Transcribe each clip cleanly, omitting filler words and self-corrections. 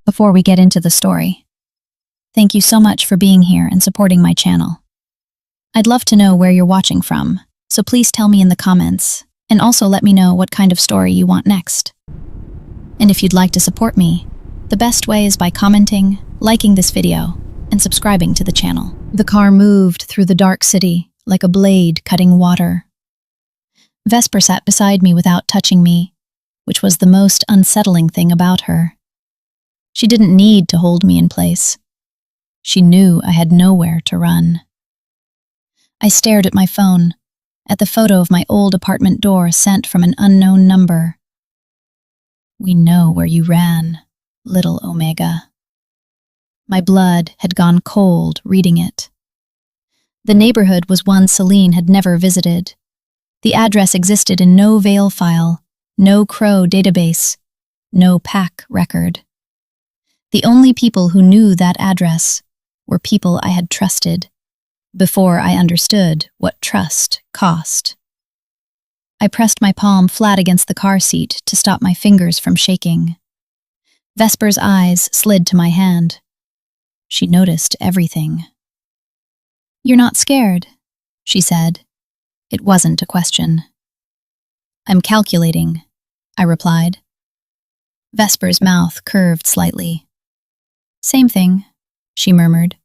Before we get into the story, thank you so much for being here and supporting my channel. I'd love to know where you're watching from, so please tell me in the comments, and also let me know what kind of story you want next. And if you'd like to support me, the best way is by commenting, liking this video, and subscribing to the channel. The car moved through the dark city like a blade cutting water. Vesper sat beside me without touching me, which was the most unsettling thing about her. She didn't need to hold me in place. She knew I had nowhere to run. I stared at my phone, at the photo of my old apartment door sent from an unknown number. "We know where you ran, little Omega." My blood had gone cold reading it. The neighborhood was one Celine had never visited. The address existed in no Veil file, no Crow database, no PAC record. The only people who knew that address were people I had trusted, before I understood what trust cost. I pressed my palm flat against the car seat to stop my fingers from shaking. Vesper's eyes slid to my hand. She noticed everything. "You're not scared," she said. It wasn't a question. "I'm calculating," I replied. Vesper's mouth curved slightly. "Same thing," she murmured.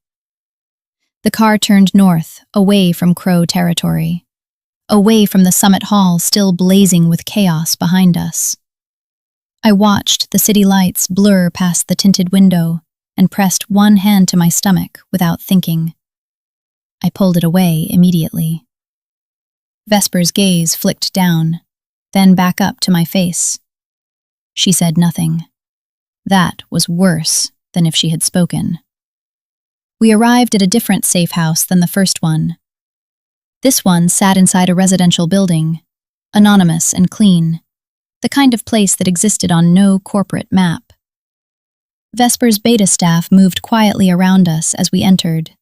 The car turned north, away from Crow territory, away from the summit hall still blazing with chaos behind us. I watched the city lights blur past the tinted window and pressed one hand to my stomach without thinking. I pulled it away immediately. Vesper's gaze flicked down, then back up to my face. She said nothing. That was worse than if she had spoken. We arrived at a different safe house than the first one. This one sat inside a residential building, anonymous and clean, the kind of place that existed on no corporate map. Vesper's beta staff moved quietly around us as we entered.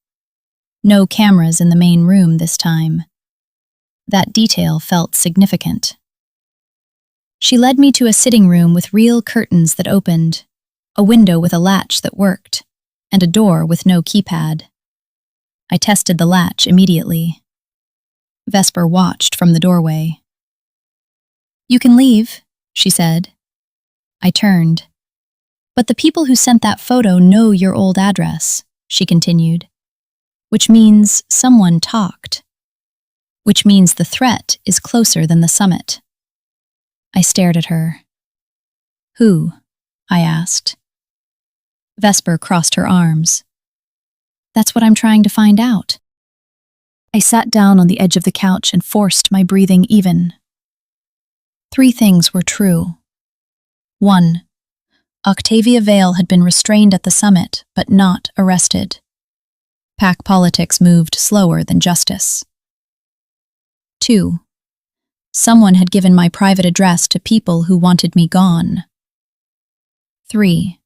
No cameras in the main room this time. That detail felt significant. She led me to a sitting room with real curtains that opened, a window with a latch that worked, and a door with no keypad. I tested the latch immediately. Vesper watched from the doorway. "You can leave," she said. I turned. "But the people who sent that photo know your old address," she continued. "Which means someone talked. Which means the threat is closer than the summit." I stared at her. "Who?" I asked. Vesper crossed her arms. "That's what I'm trying to find out." I sat down on the edge of the couch and forced my breathing even. 3 things were true. 1. Octavia Vale had been restrained at the summit, but not arrested. PAC politics moved slower than justice. 2. Someone had given my private address to people who wanted me gone. 3.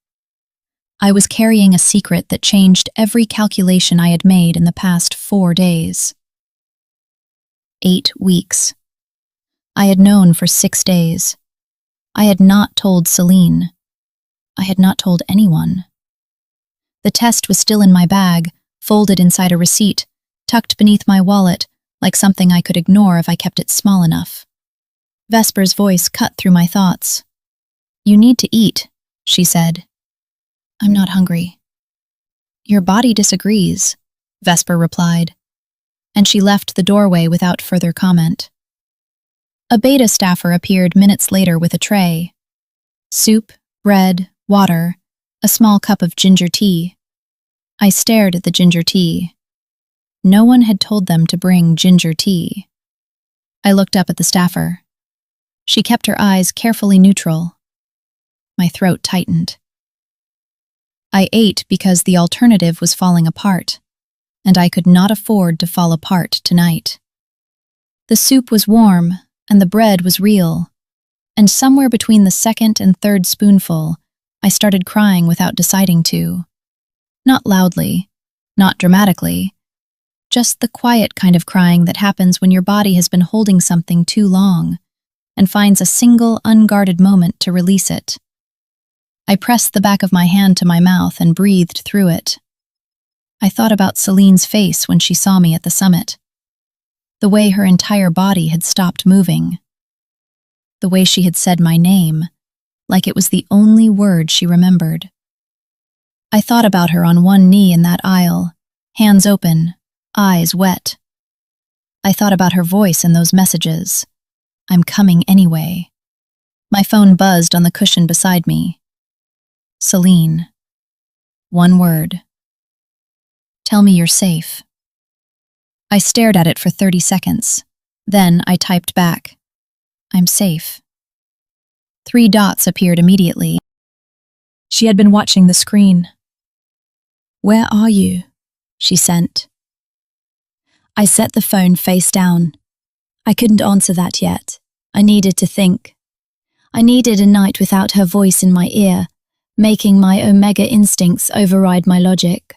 I was carrying a secret that changed every calculation I had made in the past 4 days. 8 weeks. I had known for 6 days. I had not told Celine. I had not told anyone. The test was still in my bag, folded inside a receipt, tucked beneath my wallet, like something I could ignore if I kept it small enough. Vesper's voice cut through my thoughts. "You need to eat," she said. "I'm not hungry." "Your body disagrees," Vesper replied, and she left the doorway without further comment. A beta staffer appeared minutes later with a tray. Soup, bread, water, a small cup of ginger tea. I stared at the ginger tea. No one had told them to bring ginger tea. I looked up at the staffer. She kept her eyes carefully neutral. My throat tightened. I ate because the alternative was falling apart, and I could not afford to fall apart tonight. The soup was warm, and the bread was real, and somewhere between the second and third spoonful, I started crying without deciding to. Not loudly, not dramatically, just the quiet kind of crying that happens when your body has been holding something too long and finds a single unguarded moment to release it. I pressed the back of my hand to my mouth and breathed through it. I thought about Celine's face when she saw me at the summit. The way her entire body had stopped moving. The way she had said my name, like it was the only word she remembered. I thought about her on one knee in that aisle, hands open, eyes wet. I thought about her voice in those messages. I'm coming anyway. My phone buzzed on the cushion beside me. Celine. One word. Tell me you're safe. I stared at it for 30 seconds. Then I typed back. I'm safe. 3 dots appeared immediately. She had been watching the screen. Where are you? She sent. I set the phone face down. I couldn't answer that yet. I needed to think. I needed a night without her voice in my ear, making my omega instincts override my logic.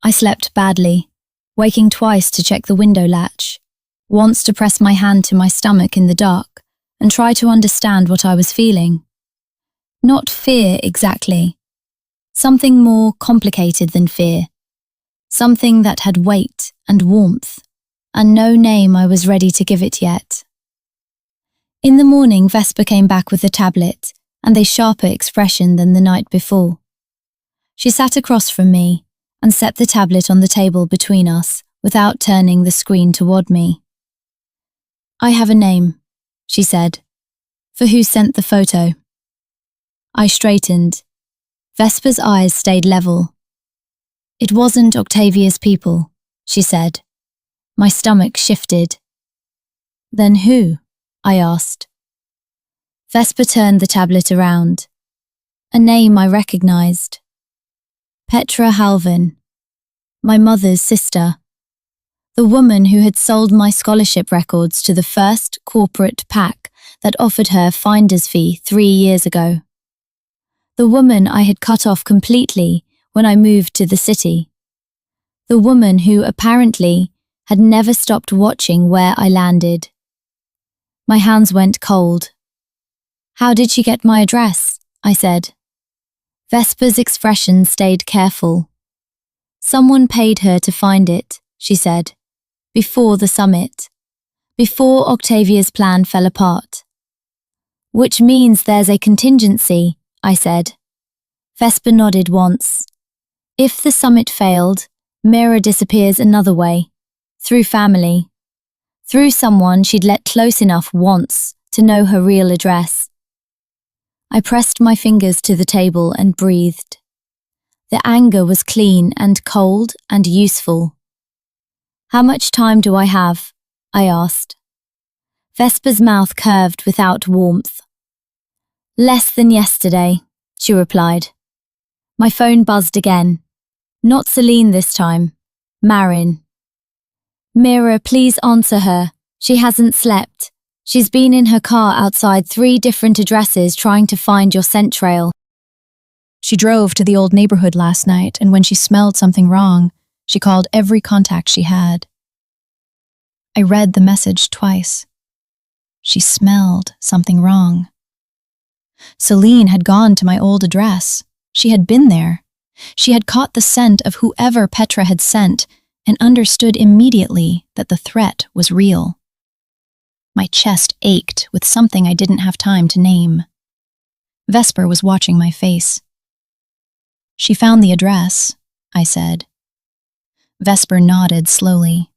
I slept badly, waking twice to check the window latch, once to press my hand to my stomach in the dark and try to understand what I was feeling. Not fear exactly. Something more complicated than fear. Something that had weight and warmth, and no name I was ready to give it yet. In the morning, Vesper came back with the tablet and a sharper expression than the night before. She sat across from me and set the tablet on the table between us without turning the screen toward me. I have a name, she said, for who sent the photo. I straightened. Vesper's eyes stayed level. It wasn't Octavia's people, she said. My stomach shifted. Then who? I asked. Vesper turned the tablet around. A name I recognized. Petra Halvin, my mother's sister. The woman who had sold my scholarship records to the first corporate PAC that offered her a finder's fee 3 years ago. The woman I had cut off completely when I moved to the city. The woman who apparently had never stopped watching where I landed. My hands went cold. How did she get my address? I said. Vesper's expression stayed careful. Someone paid her to find it, she said, before the summit, before Octavia's plan fell apart. Which means there's a contingency, I said. Vesper nodded once. If the summit failed, Mira disappears another way, through family, through someone she'd let close enough once to know her real address. I pressed my fingers to the table and breathed. The anger was clean and cold and useful. How much time do I have? I asked. Vesper's mouth curved without warmth. Less than yesterday, she replied. My phone buzzed again. Not Celine this time. Marin. Mira, please answer her. She hasn't slept. She's been in her car outside 3 different addresses trying to find your scent trail. She drove to the old neighborhood last night, and when she smelled something wrong, she called every contact she had. I read the message twice. She smelled something wrong. Celine had gone to my old address. She had been there. She had caught the scent of whoever Petra had sent and understood immediately that the threat was real. My chest ached with something I didn't have time to name. Vesper was watching my face. She found the address, I said. Vesper nodded slowly.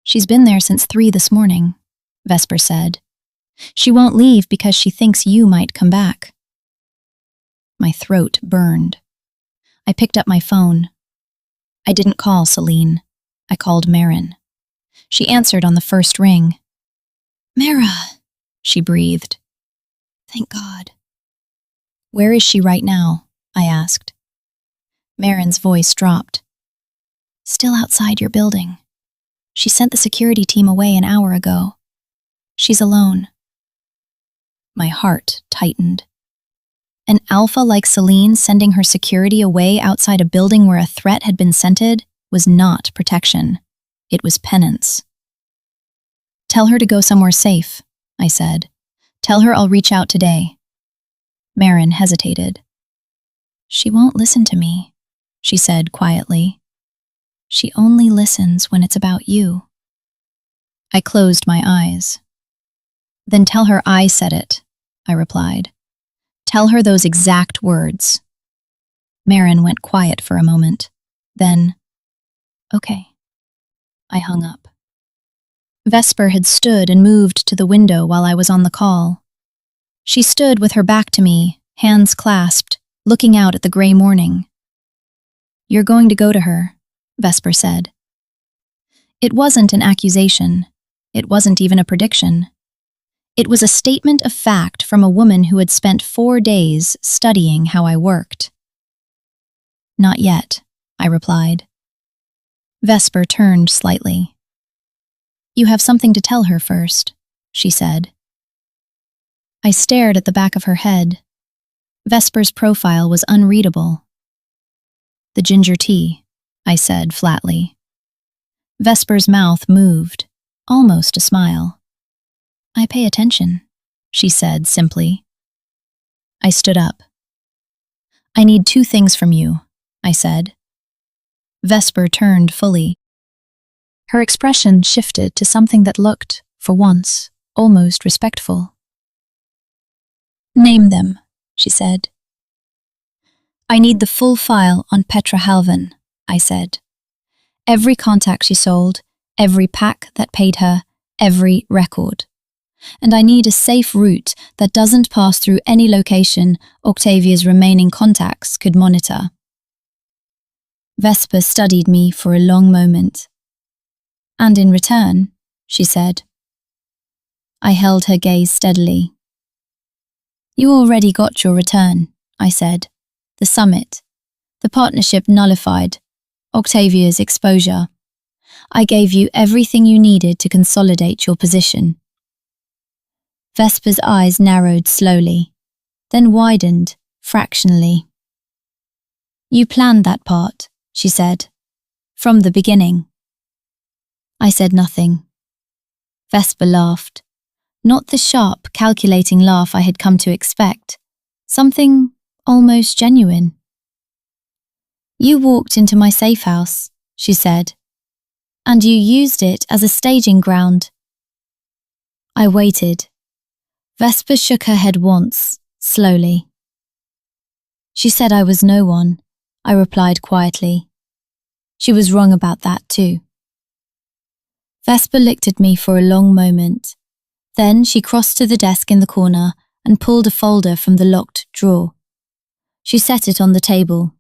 She's been there since 3 this morning, Vesper said. She won't leave because she thinks you might come back. My throat burned. I picked up my phone. I didn't call Celine. I called Marin. She answered on the first ring. Mira, she breathed. Thank God. Where is she right now? I asked. Marin's voice dropped. Still outside your building. She sent the security team away an hour ago. She's alone. My heart tightened. An alpha like Celine sending her security away outside a building where a threat had been scented was not protection. It was penance. Tell her to go somewhere safe, I said. Tell her I'll reach out today. Marin hesitated. She won't listen to me, she said quietly. She only listens when it's about you. I closed my eyes. Then tell her I said it, I replied. Tell her those exact words. Marin went quiet for a moment. Then, okay. I hung up. Vesper had stood and moved to the window while I was on the call. She stood with her back to me, hands clasped, looking out at the gray morning. You're going to go to her, Vesper said. It wasn't an accusation. It wasn't even a prediction. It was a statement of fact from a woman who had spent 4 days studying how I worked. Not yet, I replied. Vesper turned slightly. You have something to tell her first, she said. I stared at the back of her head. Vesper's profile was unreadable. The ginger tea, I said flatly. Vesper's mouth moved, almost a smile. I pay attention, she said simply. I stood up. I need 2 things from you, I said. Vesper turned fully. Her expression shifted to something that looked, for once, almost respectful. Name them, she said. I need the full file on Petra Halvan, I said. Every contact she sold, every pack that paid her, every record. And I need a safe route that doesn't pass through any location Octavia's remaining contacts could monitor. Vesper studied me for a long moment. And in return, she said. I held her gaze steadily. You already got your return, I said. The summit. The partnership nullified. Octavia's exposure. I gave you everything you needed to consolidate your position. Vesper's eyes narrowed slowly, then widened, fractionally. You planned that part, she said. From the beginning. I said nothing. Vesper laughed. Not the sharp, calculating laugh I had come to expect. Something almost genuine. You walked into my safe house, she said, and you used it as a staging ground. I waited. Vesper shook her head once, slowly. She said I was no one, I replied quietly. She was wrong about that too. Vesper looked at me for a long moment. Then she crossed to the desk in the corner and pulled a folder from the locked drawer. She set it on the table.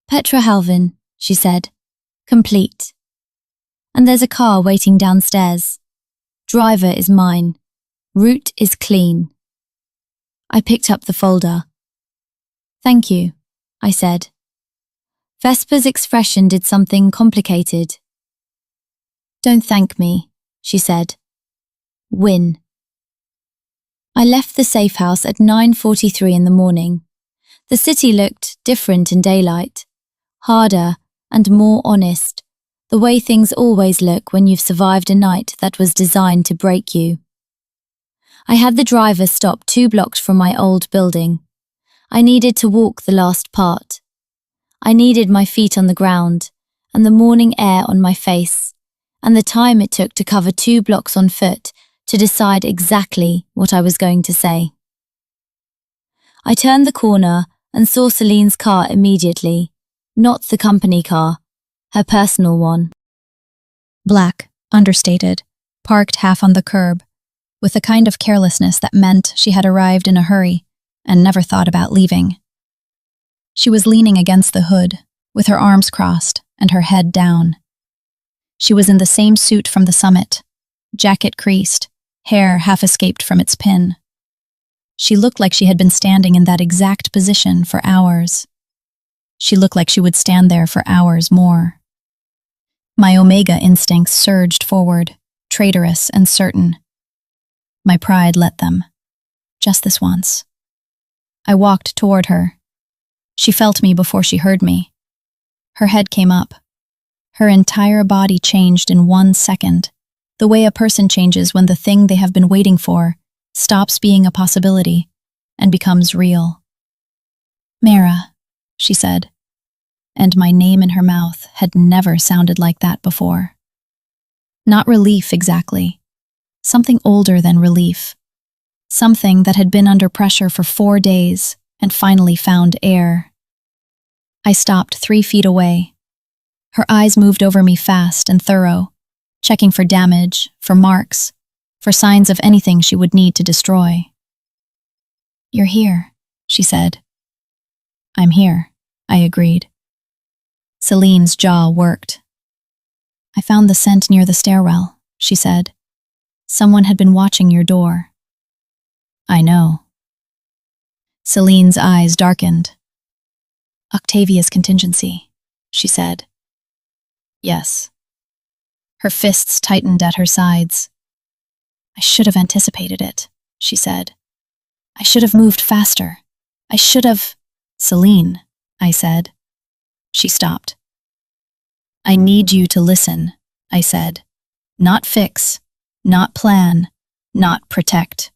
Petra Halvan, she said. Complete. And there's a car waiting downstairs. Driver is mine. Route is clean. I picked up the folder. Thank you, I said. Vesper's expression did something complicated. Don't thank me, she said. Win. I left the safe house at 9:43 in the morning. The city looked different in daylight, harder and more honest, the way things always look when you've survived a night that was designed to break you. I had the driver stop 2 blocks from my old building. I needed to walk the last part. I needed my feet on the ground, and the morning air on my face, and the time it took to cover 2 blocks on foot to decide exactly what I was going to say. I turned the corner and saw Celine's car immediately, not the company car, her personal one. Black, understated, parked half on the curb, with a kind of carelessness that meant she had arrived in a hurry and never thought about leaving. She was leaning against the hood, with her arms crossed and her head down. She was in the same suit from the summit, jacket creased, hair half escaped from its pin. She looked like she had been standing in that exact position for hours. She looked like she would stand there for hours more. My Omega instincts surged forward, traitorous and certain. My pride let them. Just this once. I walked toward her. She felt me before she heard me. Her head came up. Her entire body changed in 1 second, the way a person changes when the thing they have been waiting for stops being a possibility and becomes real. Mara, she said, and my name in her mouth had never sounded like that before. Not relief exactly, something older than relief, something that had been under pressure for 4 days and finally found air. I stopped 3 feet away. Her eyes moved over me fast and thorough, checking for damage, for marks, for signs of anything she would need to destroy. "You're here," she said. "I'm here," I agreed. Celine's jaw worked. "I found the scent near the stairwell," she said. "Someone had been watching your door." "I know." Celine's eyes darkened. "Octavia's contingency," she said. "Yes." Her fists tightened at her sides. "I should have anticipated it," she said. "I should have moved faster. I should have—" "Celine," I said. She stopped. "I need you to listen," I said. "Not fix, not plan, not protect.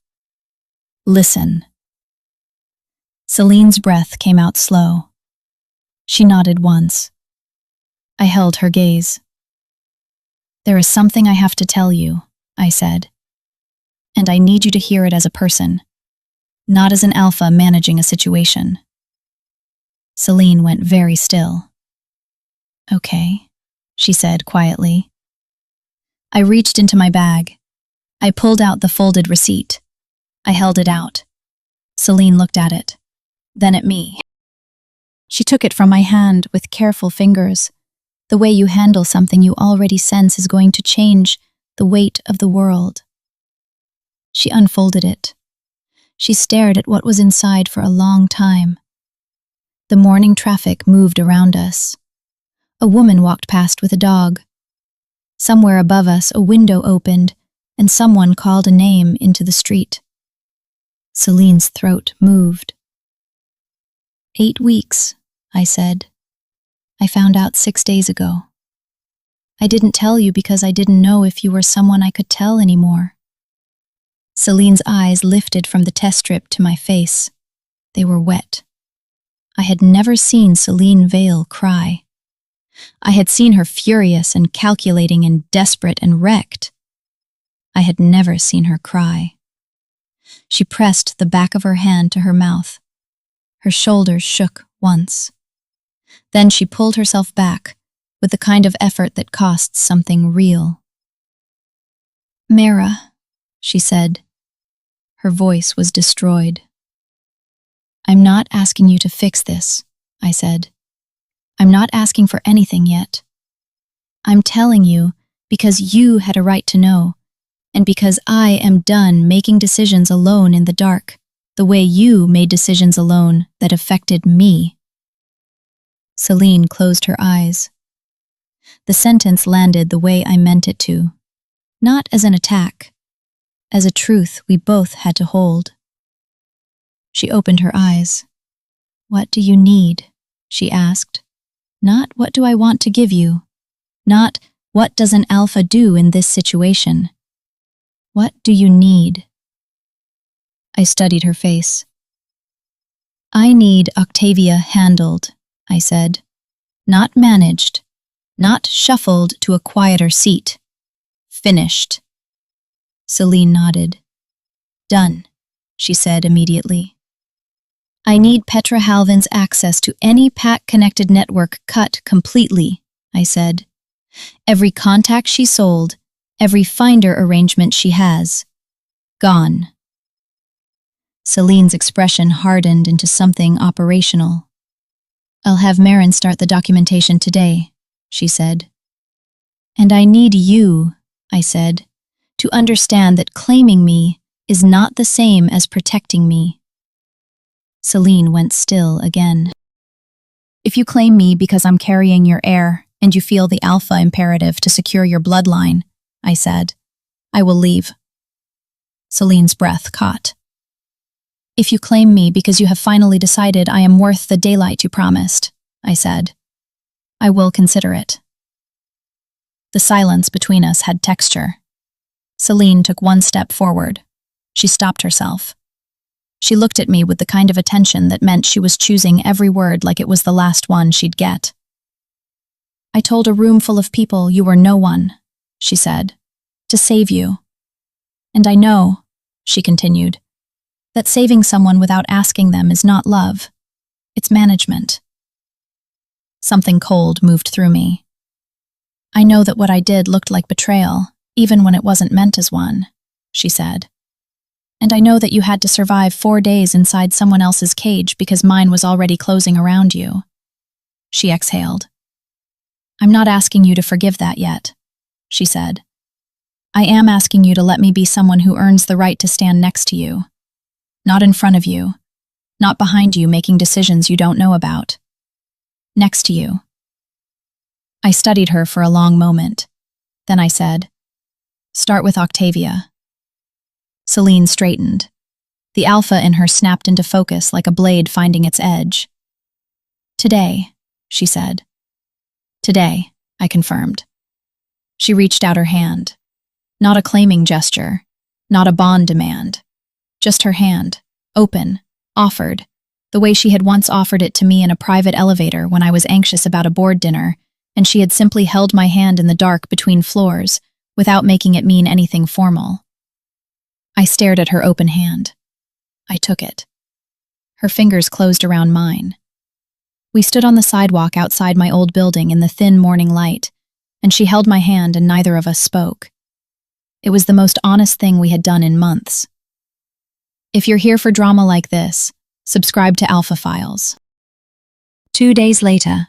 Listen." Celine's breath came out slow. She nodded once. I held her gaze. "There is something I have to tell you," I said. "And I need you to hear it as a person, not as an alpha managing a situation." Celine went very still. "Okay," she said quietly. I reached into my bag. I pulled out the folded receipt. I held it out. Celine looked at it, then at me. She took it from my hand with careful fingers, the way you handle something you already sense is going to change the weight of the world. She unfolded it. She stared at what was inside for a long time. The morning traffic moved around us. A woman walked past with a dog. Somewhere above us, a window opened, and someone called a name into the street. Celine's throat moved. 8 weeks, I said. I found out 6 days ago. I didn't tell you because I didn't know if you were someone I could tell anymore. Celine's eyes lifted from the test strip to my face. They were wet. I had never seen Celine Vale cry. I had seen her furious and calculating and desperate and wrecked. I had never seen her cry. She pressed the back of her hand to her mouth. Her shoulders shook once. Then she pulled herself back with the kind of effort that costs something real. "Mara," she said. Her voice was destroyed. "I'm not asking you to fix this," I said. "I'm not asking for anything yet. I'm telling you because you had a right to know, and because I am done making decisions alone in the dark, the way you made decisions alone that affected me." Celine closed her eyes. The sentence landed the way I meant it to, not as an attack, as a truth we both had to hold. She opened her eyes. "What do you need?" she asked. Not what do I want to give you, not what does an alpha do in this situation. What do you need? I studied her face. "I need Octavia handled," I said. "Not managed, not shuffled to a quieter seat. Finished." Celine nodded. "Done," she said immediately. "I need Petra Halvin's access to any pack-connected network cut completely," I said. "Every contact she sold, every finder arrangement she has. Gone." Celine's expression hardened into something operational. "I'll have Marin start the documentation today," she said. "And I need you," I said, "to understand that claiming me is not the same as protecting me." Celine went still again. "If you claim me because I'm carrying your heir and you feel the alpha imperative to secure your bloodline," I said, "I will leave." Celine's breath caught. "If you claim me because you have finally decided I am worth the daylight you promised," I said, "I will consider it." The silence between us had texture. Celine took one step forward. She stopped herself. She looked at me with the kind of attention that meant she was choosing every word like it was the last one she'd get. "I told a room full of people you were no one," she said, "to save you. And I know," she continued, "that saving someone without asking them is not love. It's management." Something cold moved through me. "I know that what I did looked like betrayal, even when it wasn't meant as one," she said. "And I know that you had to survive 4 days inside someone else's cage because mine was already closing around you." She exhaled. "I'm not asking you to forgive that yet," she said. "I am asking you to let me be someone who earns the right to stand next to you. Not in front of you. Not behind you making decisions you don't know about. Next to you." I studied her for a long moment. Then I said, "Start with Octavia." Celine straightened. The alpha in her snapped into focus like a blade finding its edge. "Today," she said. "Today," I confirmed. She reached out her hand. Not a claiming gesture, not a bond demand. Just her hand, open, offered, the way she had once offered it to me in a private elevator when I was anxious about a board dinner, and she had simply held my hand in the dark between floors, without making it mean anything formal. I stared at her open hand. I took it. Her fingers closed around mine. We stood on the sidewalk outside my old building in the thin morning light, and she held my hand and neither of us spoke. It was the most honest thing we had done in months. If you're here for drama like this, subscribe to Alpha Files. 2 days later,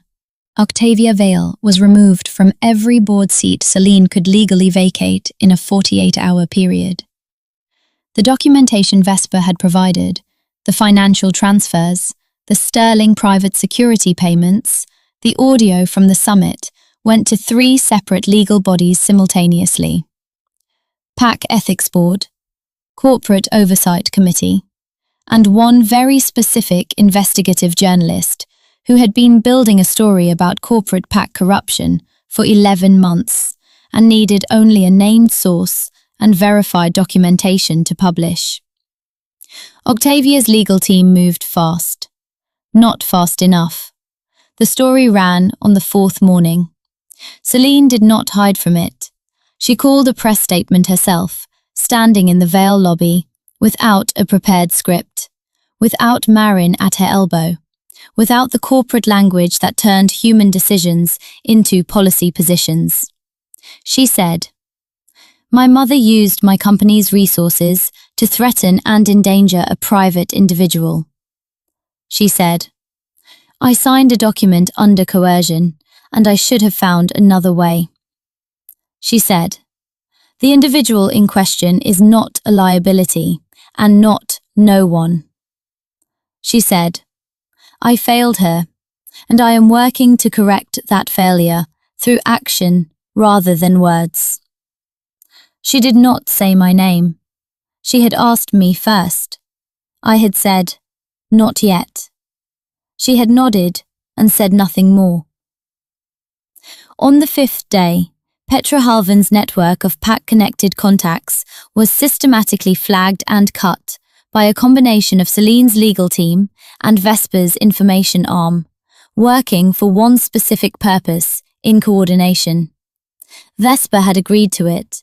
Octavia Vale was removed from every board seat Celine could legally vacate in a 48-hour period. The documentation Vesper had provided, the financial transfers, the sterling private security payments, the audio from the summit went to 3 separate legal bodies simultaneously. PAC Ethics Board, Corporate Oversight Committee, and one very specific investigative journalist who had been building a story about corporate PAC corruption for 11 months and needed only a named source and verified documentation to publish. Octavia's legal team moved fast. Not fast enough. The story ran on the 4th morning. Celine did not hide from it. She called a press statement herself, standing in the Vale lobby, without a prepared script, without Marin at her elbow, without the corporate language that turned human decisions into policy positions. She said, "My mother used my company's resources to threaten and endanger a private individual." She said, "I signed a document under coercion, and I should have found another way." She said, "The individual in question is not a liability, and not no one." She said, "I failed her, and I am working to correct that failure through action rather than words." She did not say my name. She had asked me first. I had said, "Not yet." She had nodded and said nothing more. On the 5th day, Petra Halvan's network of PAC-connected contacts was systematically flagged and cut by a combination of Celine's legal team and Vesper's information arm, working for one specific purpose, in coordination. Vesper had agreed to it.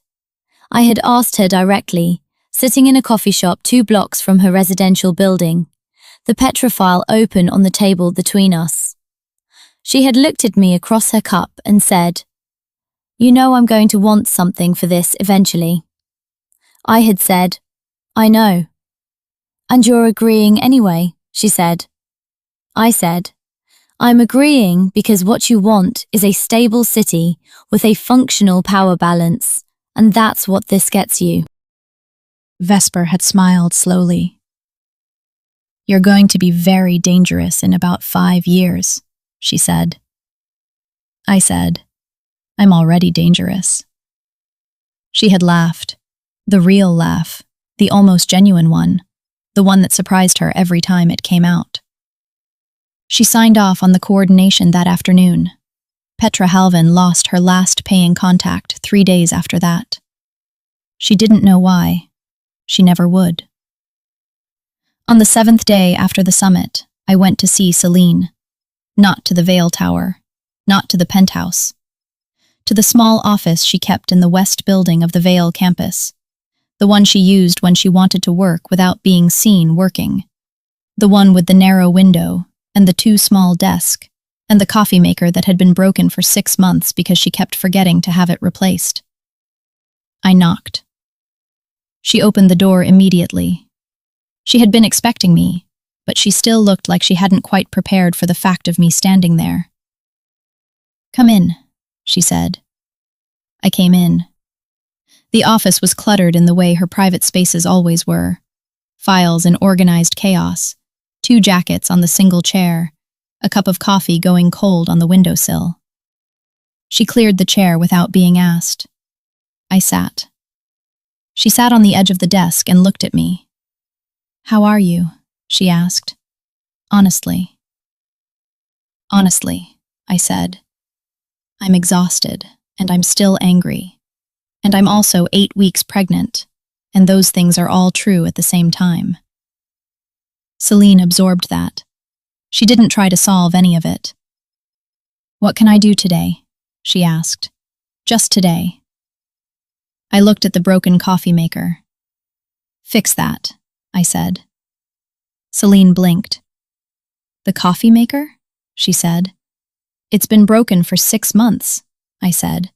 I had asked her directly, sitting in a coffee shop 2 blocks from her residential building, the Petra file open on the table between us. She had looked at me across her cup and said, "You know I'm going to want something for this eventually." I had said, "I know." "And you're agreeing anyway," she said. I said, "I'm agreeing because what you want is a stable city with a functional power balance, and that's what this gets you." Vesper had smiled slowly. "You're going to be very dangerous in about 5 years," she said. I said, "I'm already dangerous." She had laughed. The real laugh, the almost genuine one, the one that surprised her every time it came out. She signed off on the coordination that afternoon. Petra Halvan lost her last paying contact 3 days after that. She didn't know why. She never would. On the 7th day after the summit, I went to see Celine. Not to the Vale Tower, not to the penthouse. To the small office she kept in the west building of the Vale campus. The one she used when she wanted to work without being seen working. The one with the narrow window, and the 2 small desks, and the coffee maker that had been broken for 6 months because she kept forgetting to have it replaced. I knocked. She opened the door immediately. She had been expecting me, but she still looked like she hadn't quite prepared for the fact of me standing there. "Come in," she said. I came in. The office was cluttered in the way her private spaces always were. Files in organized chaos, 2 jackets on the single chair, a cup of coffee going cold on the windowsill. She cleared the chair without being asked. I sat. She sat on the edge of the desk and looked at me. "How are you?" she asked. Honestly. "Honestly," I said. "I'm exhausted, and I'm still angry. And I'm also 8 weeks pregnant, and those things are all true at the same time." Celine absorbed that. She didn't try to solve any of it. "What can I do today?" she asked. "Just today." I looked at the broken coffee maker. "Fix that," I said. Celine blinked. "The coffee maker?" she said. "It's been broken for 6 months," I said.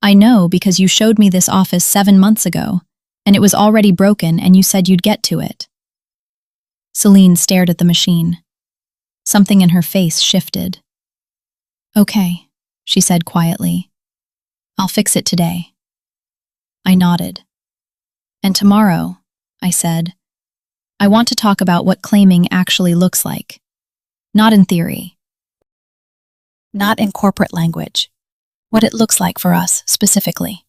"I know because you showed me this office 7 months ago, and it was already broken and you said you'd get to it." Celine stared at the machine. Something in her face shifted. "Okay," she said quietly. "I'll fix it today." I nodded. "And tomorrow," I said, "I want to talk about what claiming actually looks like. Not in theory. Not in corporate language. What it looks like for us, specifically."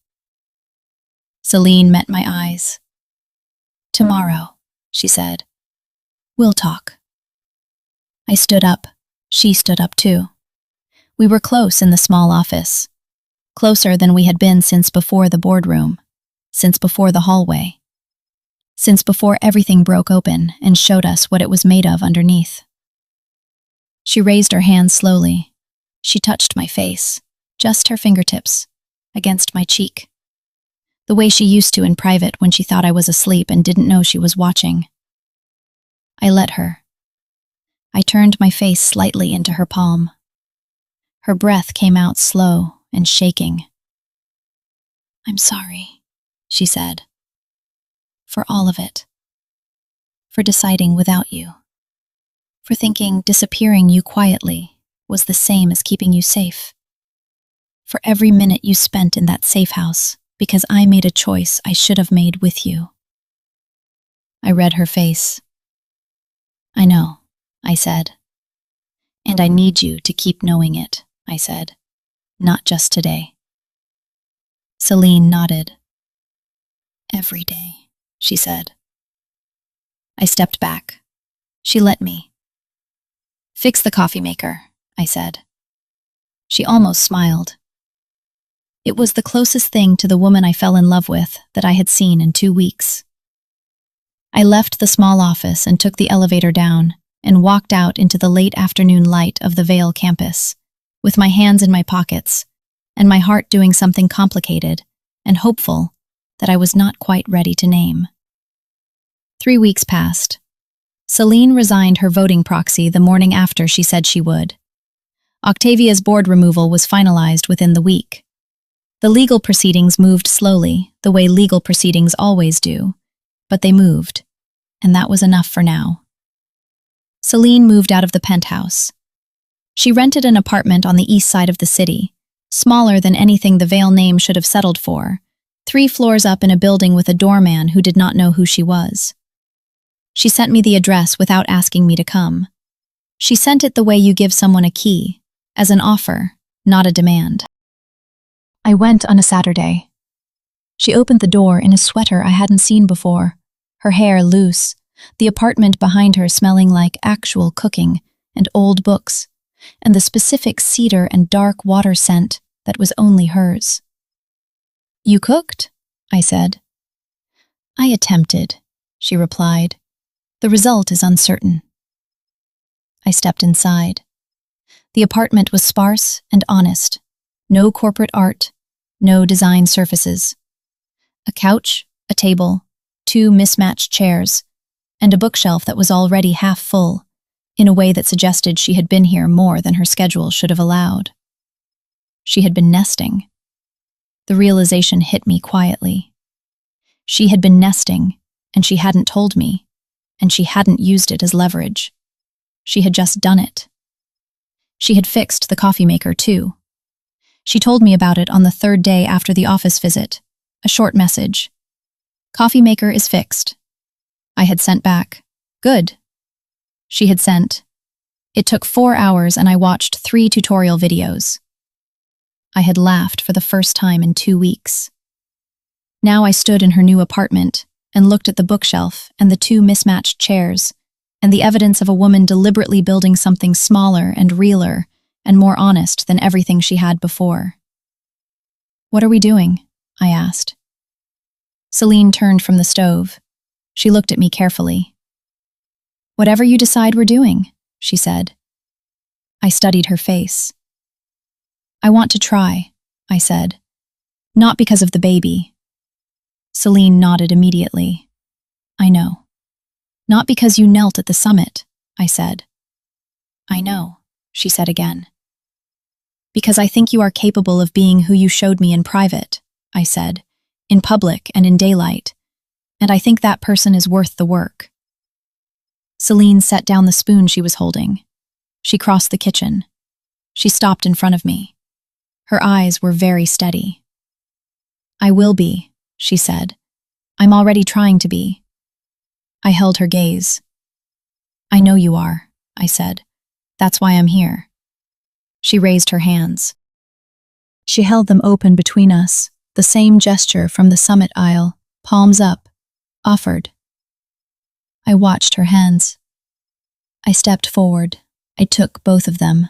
Celine met my eyes. "Tomorrow," she said. "We'll talk." I stood up. She stood up too. We were close in the small office. Closer than we had been since before the boardroom. Since before the hallway. Since before everything broke open and showed us what it was made of underneath. She raised her hand slowly. She touched my face, just her fingertips, against my cheek. The way she used to in private when she thought I was asleep and didn't know she was watching. I let her. I turned my face slightly into her palm. Her breath came out slow and shaking. "I'm sorry," she said. "For all of it. For deciding without you. For thinking disappearing you quietly was the same as keeping you safe. For every minute you spent in that safe house because I made a choice I should have made with you." I read her face. "I know," I said. "And I need you to keep knowing it," I said. "Not just today." Celine nodded. "Every day," she said. I stepped back. She let me. "Fix the coffee maker," I said. She almost smiled. It was the closest thing to the woman I fell in love with that I had seen in 2 weeks. I left the small office and took the elevator down and walked out into the late afternoon light of the Vale campus, with my hands in my pockets and my heart doing something complicated and hopeful that I was not quite ready to name. 3 weeks passed. Celine resigned her voting proxy the morning after she said she would. Octavia's board removal was finalized within the week. The legal proceedings moved slowly, the way legal proceedings always do, but they moved, and that was enough for now. Celine moved out of the penthouse. She rented an apartment on the east side of the city, smaller than anything the Vale name should have settled for, 3 floors up in a building with a doorman who did not know who she was. She sent me the address without asking me to come. She sent it the way you give someone a key, as an offer, not a demand. I went on a Saturday. She opened the door in a sweater I hadn't seen before, her hair loose, the apartment behind her smelling like actual cooking and old books, and the specific cedar and dark water scent that was only hers. "You cooked?" I said. "I attempted," she replied. The result is uncertain. I stepped inside. The apartment was sparse and honest. No corporate art, no design surfaces. A couch, a table, 2 mismatched chairs, and a bookshelf that was already half full, in a way that suggested she had been here more than her schedule should have allowed. She had been nesting. The realization hit me quietly. She had been nesting, and she hadn't told me, and she hadn't used it as leverage. She had just done it. She had fixed the coffee maker, too. She told me about it on the 3rd day after the office visit, a short message. "Coffee maker is fixed." I had sent back, "Good." She had sent, "It took 4 hours and I watched 3 tutorial videos." I had laughed for the first time in 2 weeks. Now I stood in her new apartment and looked at the bookshelf and the 2 mismatched chairs and the evidence of a woman deliberately building something smaller and realer and more honest than everything she had before. "What are we doing?" I asked. Celine turned from the stove. She looked at me carefully. "Whatever you decide we're doing," she said. I studied her face. "I want to try," I said. "Not because of the baby." Celine nodded immediately. "I know." "Not because you knelt at the summit," I said. "I know," she said again. "Because I think you are capable of being who you showed me in private," I said, "in public and in daylight, and I think that person is worth the work." Celine set down the spoon she was holding. She crossed the kitchen. She stopped in front of me. Her eyes were very steady. "I will be," she said. "I'm already trying to be." I held her gaze. "I know you are," I said. "That's why I'm here." She raised her hands. She held them open between us, the same gesture from the summit aisle, palms up, offered. I watched her hands. I stepped forward. I took both of them.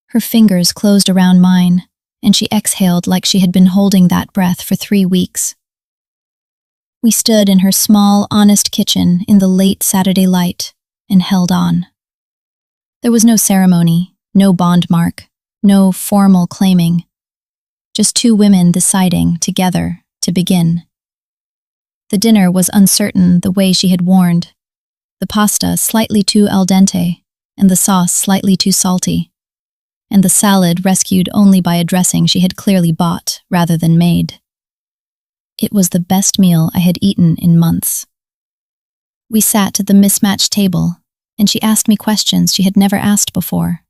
Her fingers closed around mine, and she exhaled like she had been holding that breath for 3 weeks. We stood in her small, honest kitchen in the late Saturday light and held on. There was no ceremony, no bond mark, no formal claiming. Just 2 women deciding, together, to begin. The dinner was uncertain the way she had warned. The pasta slightly too al dente, and the sauce slightly too salty, and the salad rescued only by a dressing she had clearly bought rather than made. It was the best meal I had eaten in months. We sat at the mismatched table, and she asked me questions she had never asked before.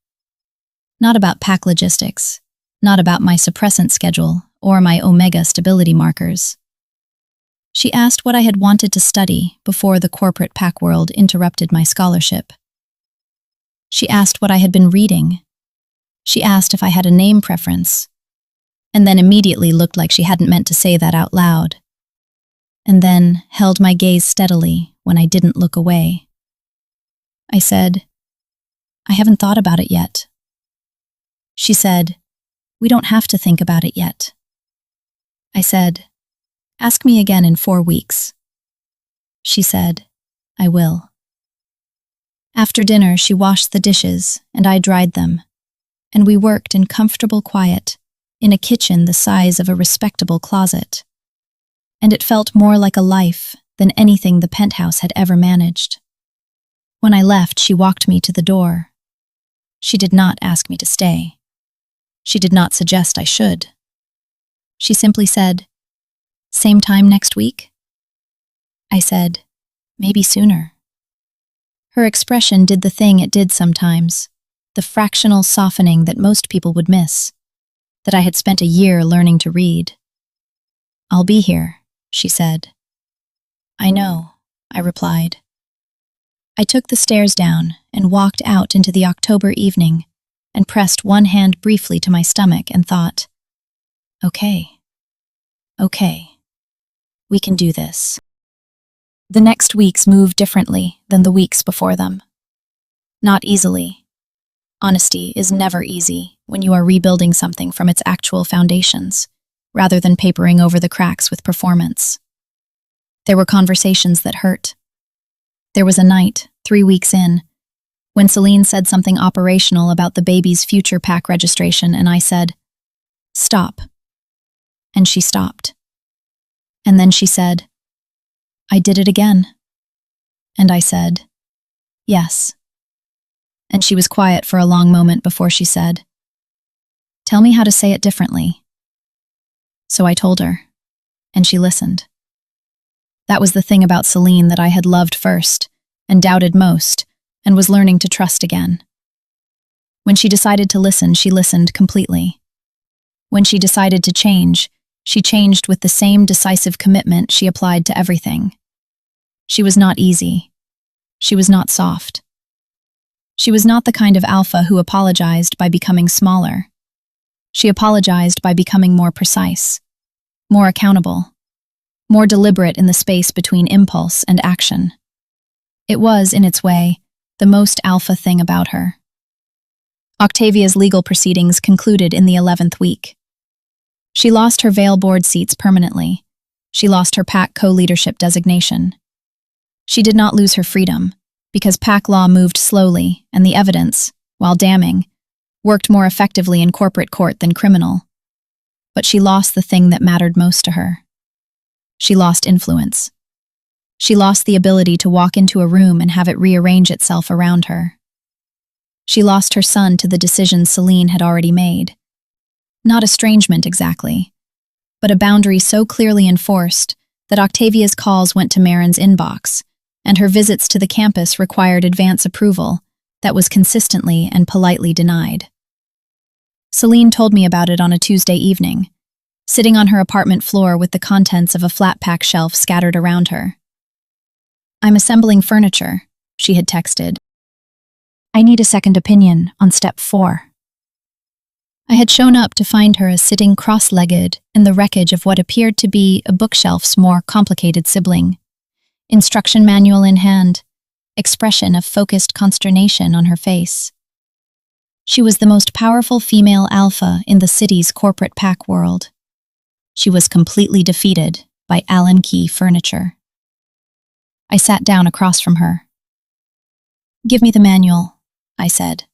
Not about pack logistics, not about my suppressant schedule or my omega stability markers. She asked what I had wanted to study before the corporate pack world interrupted my scholarship. She asked what I had been reading. She asked if I had a name preference, and then immediately looked like she hadn't meant to say that out loud, and then held my gaze steadily when I didn't look away. I said, "I haven't thought about it yet." She said, "We don't have to think about it yet." I said, "Ask me again in 4 weeks." She said, "I will." After dinner, she washed the dishes, and I dried them, and we worked in comfortable quiet, in a kitchen the size of a respectable closet. And it felt more like a life than anything the penthouse had ever managed. When I left, she walked me to the door. She did not ask me to stay. She did not suggest I should. She simply said, "Same time next week?" I said, "Maybe sooner." Her expression did the thing it did sometimes, the fractional softening that most people would miss, that I had spent a year learning to read. "I'll be here," she said. "I know," I replied. I took the stairs down and walked out into the October evening and pressed one hand briefly to my stomach and thought, okay, we can do this. The next weeks moved differently than the weeks before them. Not easily. Honesty is never easy when you are rebuilding something from its actual foundations, rather than papering over the cracks with performance. There were conversations that hurt. There was a night, 3 weeks in, when Celine said something operational about the baby's future pack registration, and I said, "Stop." And she stopped. And then she said, "I did it again." And I said, "Yes." And she was quiet for a long moment before she said, "Tell me how to say it differently." So I told her, and she listened. That was the thing about Celine that I had loved first, and doubted most, and was learning to trust again. When she decided to listen, she listened completely. When she decided to change, she changed with the same decisive commitment she applied to everything. She was not easy. She was not soft. She was not the kind of alpha who apologized by becoming smaller. She apologized by becoming more precise, more accountable, more deliberate in the space between impulse and action. It was, in its way, the most alpha thing about her. Octavia's legal proceedings concluded in the 11th week. She lost her Vale board seats permanently. She lost her PAC co-leadership designation. She did not lose her freedom, because PAC law moved slowly and the evidence, while damning, worked more effectively in corporate court than criminal. But she lost the thing that mattered most to her. She lost influence. She lost the ability to walk into a room and have it rearrange itself around her. She lost her son to the decisions Celine had already made. Not estrangement exactly, but a boundary so clearly enforced that Octavia's calls went to Marin's inbox, and her visits to the campus required advance approval that was consistently and politely denied. Celine told me about it on a Tuesday evening, sitting on her apartment floor with the contents of a flat-pack shelf scattered around her. "I'm assembling furniture," she had texted. "I need a second opinion on step 4. I had shown up to find her sitting cross-legged in the wreckage of what appeared to be a bookshelf's more complicated sibling, instruction manual in hand, expression of focused consternation on her face. She was the most powerful female alpha in the city's corporate pack world. She was completely defeated by Allen Key Furniture. I sat down across from her. "Give me the manual," I said.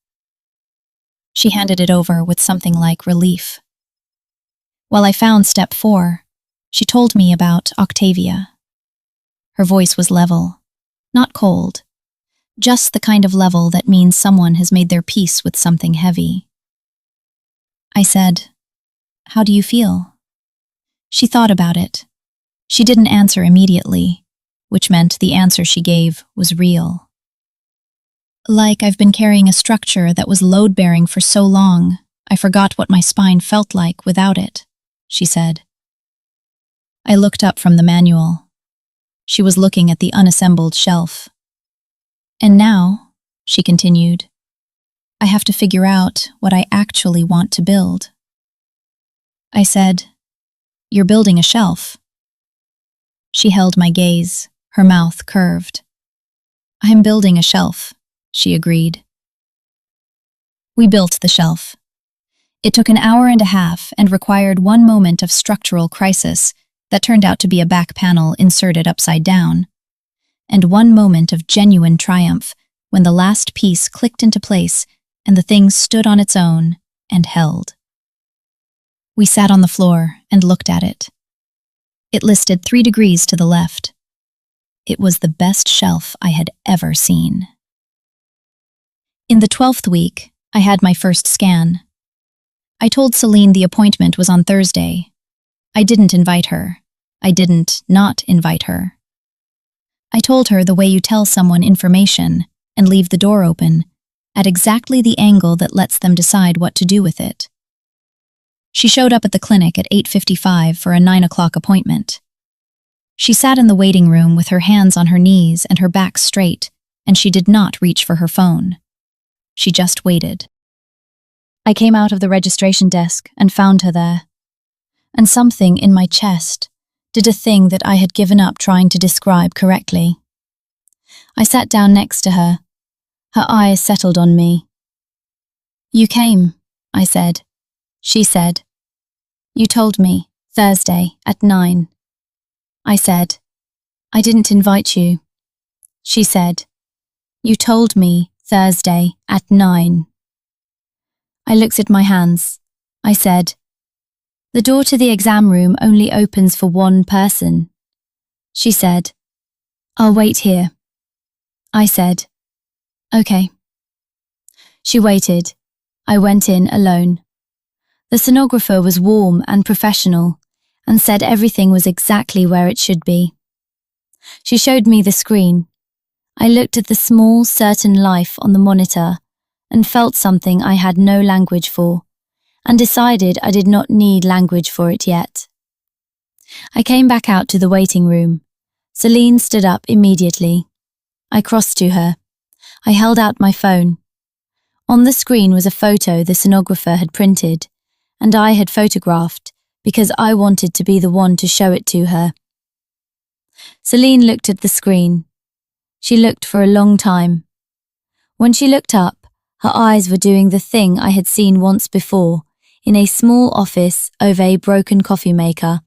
She handed it over with something like relief. While I found step 4, she told me about Octavia. Her voice was level, not cold, just the kind of level that means someone has made their peace with something heavy. I said, "How do you feel?" She thought about it. She didn't answer immediately, which meant the answer she gave was real. "Like I've been carrying a structure that was load-bearing for so long, I forgot what my spine felt like without it," she said. I looked up from the manual. She was looking at the unassembled shelf. "And now," she continued, "I have to figure out what I actually want to build." I said, "You're building a shelf." She held my gaze, her mouth curved. "I'm building a shelf," she agreed. We built the shelf. It took an hour and a half and required one moment of structural crisis that turned out to be a back panel inserted upside down, and one moment of genuine triumph when the last piece clicked into place and the thing stood on its own and held. We sat on the floor and looked at it. It listed 3 degrees to the left. It was the best shelf I had ever seen. In the 12th week, I had my first scan. I told Celine the appointment was on Thursday. I didn't invite her. I didn't not invite her. I told her the way you tell someone information and leave the door open, at exactly the angle that lets them decide what to do with it. She showed up at the clinic at 8:55 for a 9 o'clock appointment. She sat in the waiting room with her hands on her knees and her back straight, and she did not reach for her phone. She just waited. I came out of the registration desk and found her there. And something in my chest did a thing that I had given up trying to describe correctly. I sat down next to her. Her eyes settled on me. "You came," I said. She said, "You told me, Thursday at 9. I said, "I didn't invite you." she said. You told me Thursday at 9. I looked at my hands. I said, the door to the exam room only opens for one person. She said, I'll wait here. I said, okay. She waited. I went in alone. The sonographer was warm and professional and said everything was exactly where it should be. She showed me the screen. I looked at the small, certain life on the monitor and felt something I had no language for, and decided I did not need language for it yet. I came back out to the waiting room. Celine stood up immediately. I crossed to her. I held out my phone. On the screen was a photo the sonographer had printed, and I had photographed because I wanted to be the one to show it to her. Celine looked at the screen. She looked for a long time. When she looked up, her eyes were doing the thing I had seen once before in a small office over a broken coffee maker.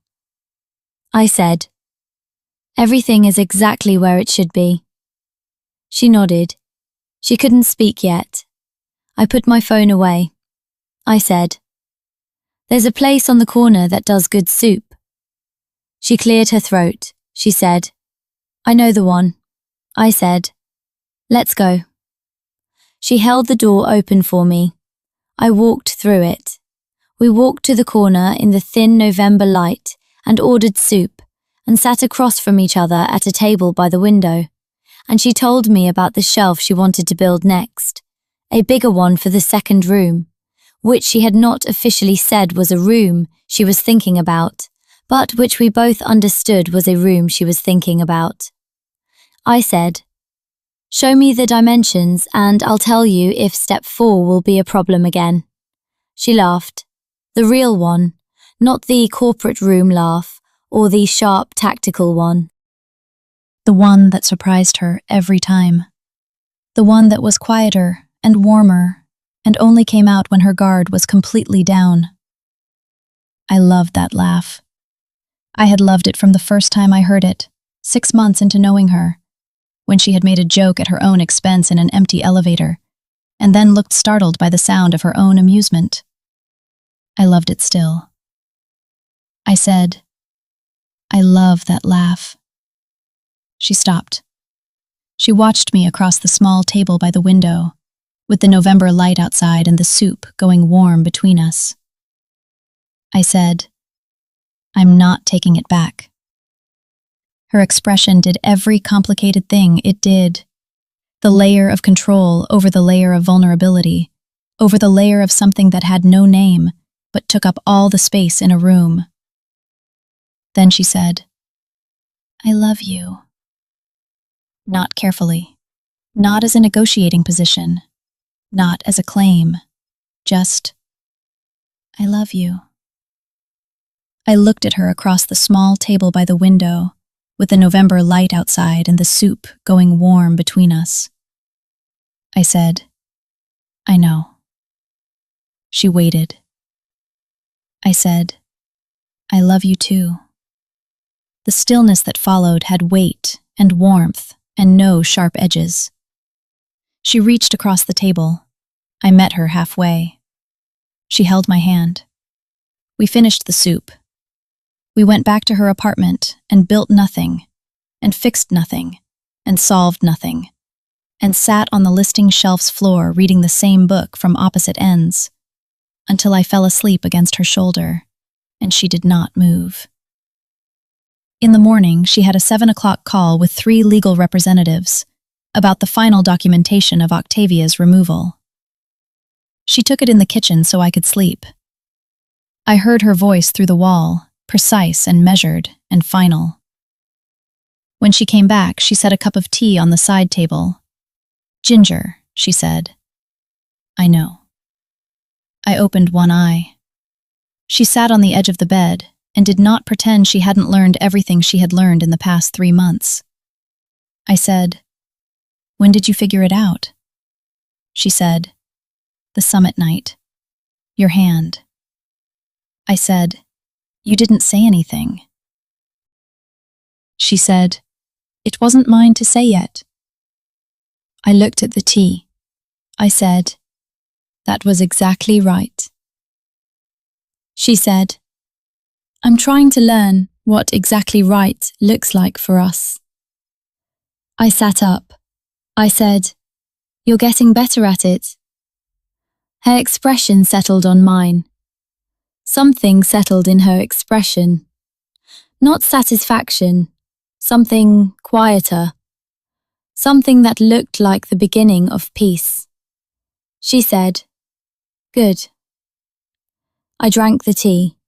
I said, everything is exactly where it should be. She nodded. She couldn't speak yet. I put my phone away. I said, there's a place on the corner that does good soup. She cleared her throat. She said, I know the one. I said, let's go. She held the door open for me. I walked through it. We walked to the corner in the thin November light and ordered soup and sat across from each other at a table by the window, and she told me about the shelf she wanted to build next, a bigger one for the second room, which she had not officially said was a room she was thinking about, but which we both understood was a room she was thinking about. I said, show me the dimensions and I'll tell you if step 4 will be a problem again. She laughed. The real one, not the corporate room laugh or the sharp tactical one. The one that surprised her every time. The one that was quieter and warmer and only came out when her guard was completely down. I loved that laugh. I had loved it from the first time I heard it, 6 months into knowing her, when she had made a joke at her own expense in an empty elevator, and then looked startled by the sound of her own amusement. I loved it still. I said, I love that laugh. She stopped. She watched me across the small table by the window, with the November light outside and the soup going warm between us. I said, I'm not taking it back. Her expression did every complicated thing it did. The layer of control over the layer of vulnerability, over the layer of something that had no name, but took up all the space in a room. Then she said, I love you. Not carefully, not as a negotiating position, not as a claim, just, I love you. I looked at her across the small table by the window, with the November light outside and the soup going warm between us. I said, I know. She waited. I said, I love you too. The stillness that followed had weight and warmth and no sharp edges. She reached across the table. I met her halfway. She held my hand. We finished the soup. We went back to her apartment and built nothing, and fixed nothing, and solved nothing, and sat on the listing shelf's floor reading the same book from opposite ends, until I fell asleep against her shoulder, and she did not move. In the morning, she had a 7 o'clock call with 3 legal representatives about the final documentation of Octavia's removal. She took it in the kitchen so I could sleep. I heard her voice through the wall, precise and measured and final. When she came back, she set a cup of tea on the side table. Ginger, she said. I know. I opened one eye. She sat on the edge of the bed and did not pretend she hadn't learned everything she had learned in the past 3 months. I said, when did you figure it out? She said, the summit night. Your hand. I said, you didn't say anything. She said, it wasn't mine to say yet. I looked at the tea. I said, "That was exactly right." She said, "I'm trying to learn what exactly right looks like for us." I sat up. I said, "You're getting better at it." Her expression settled on mine. Something settled in her expression. Not satisfaction, something quieter. Something that looked like the beginning of peace. She said, "Good." I drank the tea.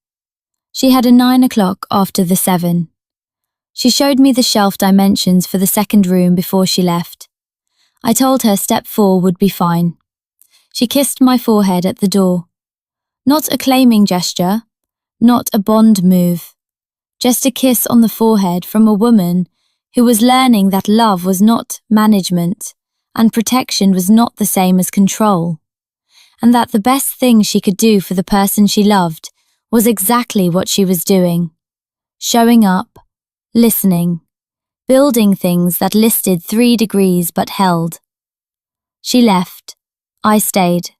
She had a 9 o'clock after the 7. She showed me the shelf dimensions for the second room before she left. I told her step 4 would be fine. She kissed my forehead at the door. Not a claiming gesture, not a bond move. Just a kiss on the forehead from a woman who was learning that love was not management and protection was not the same as control, and that the best thing she could do for the person she loved was exactly what she was doing. Showing up, listening, building things that listed 3 degrees but held. She left. I stayed.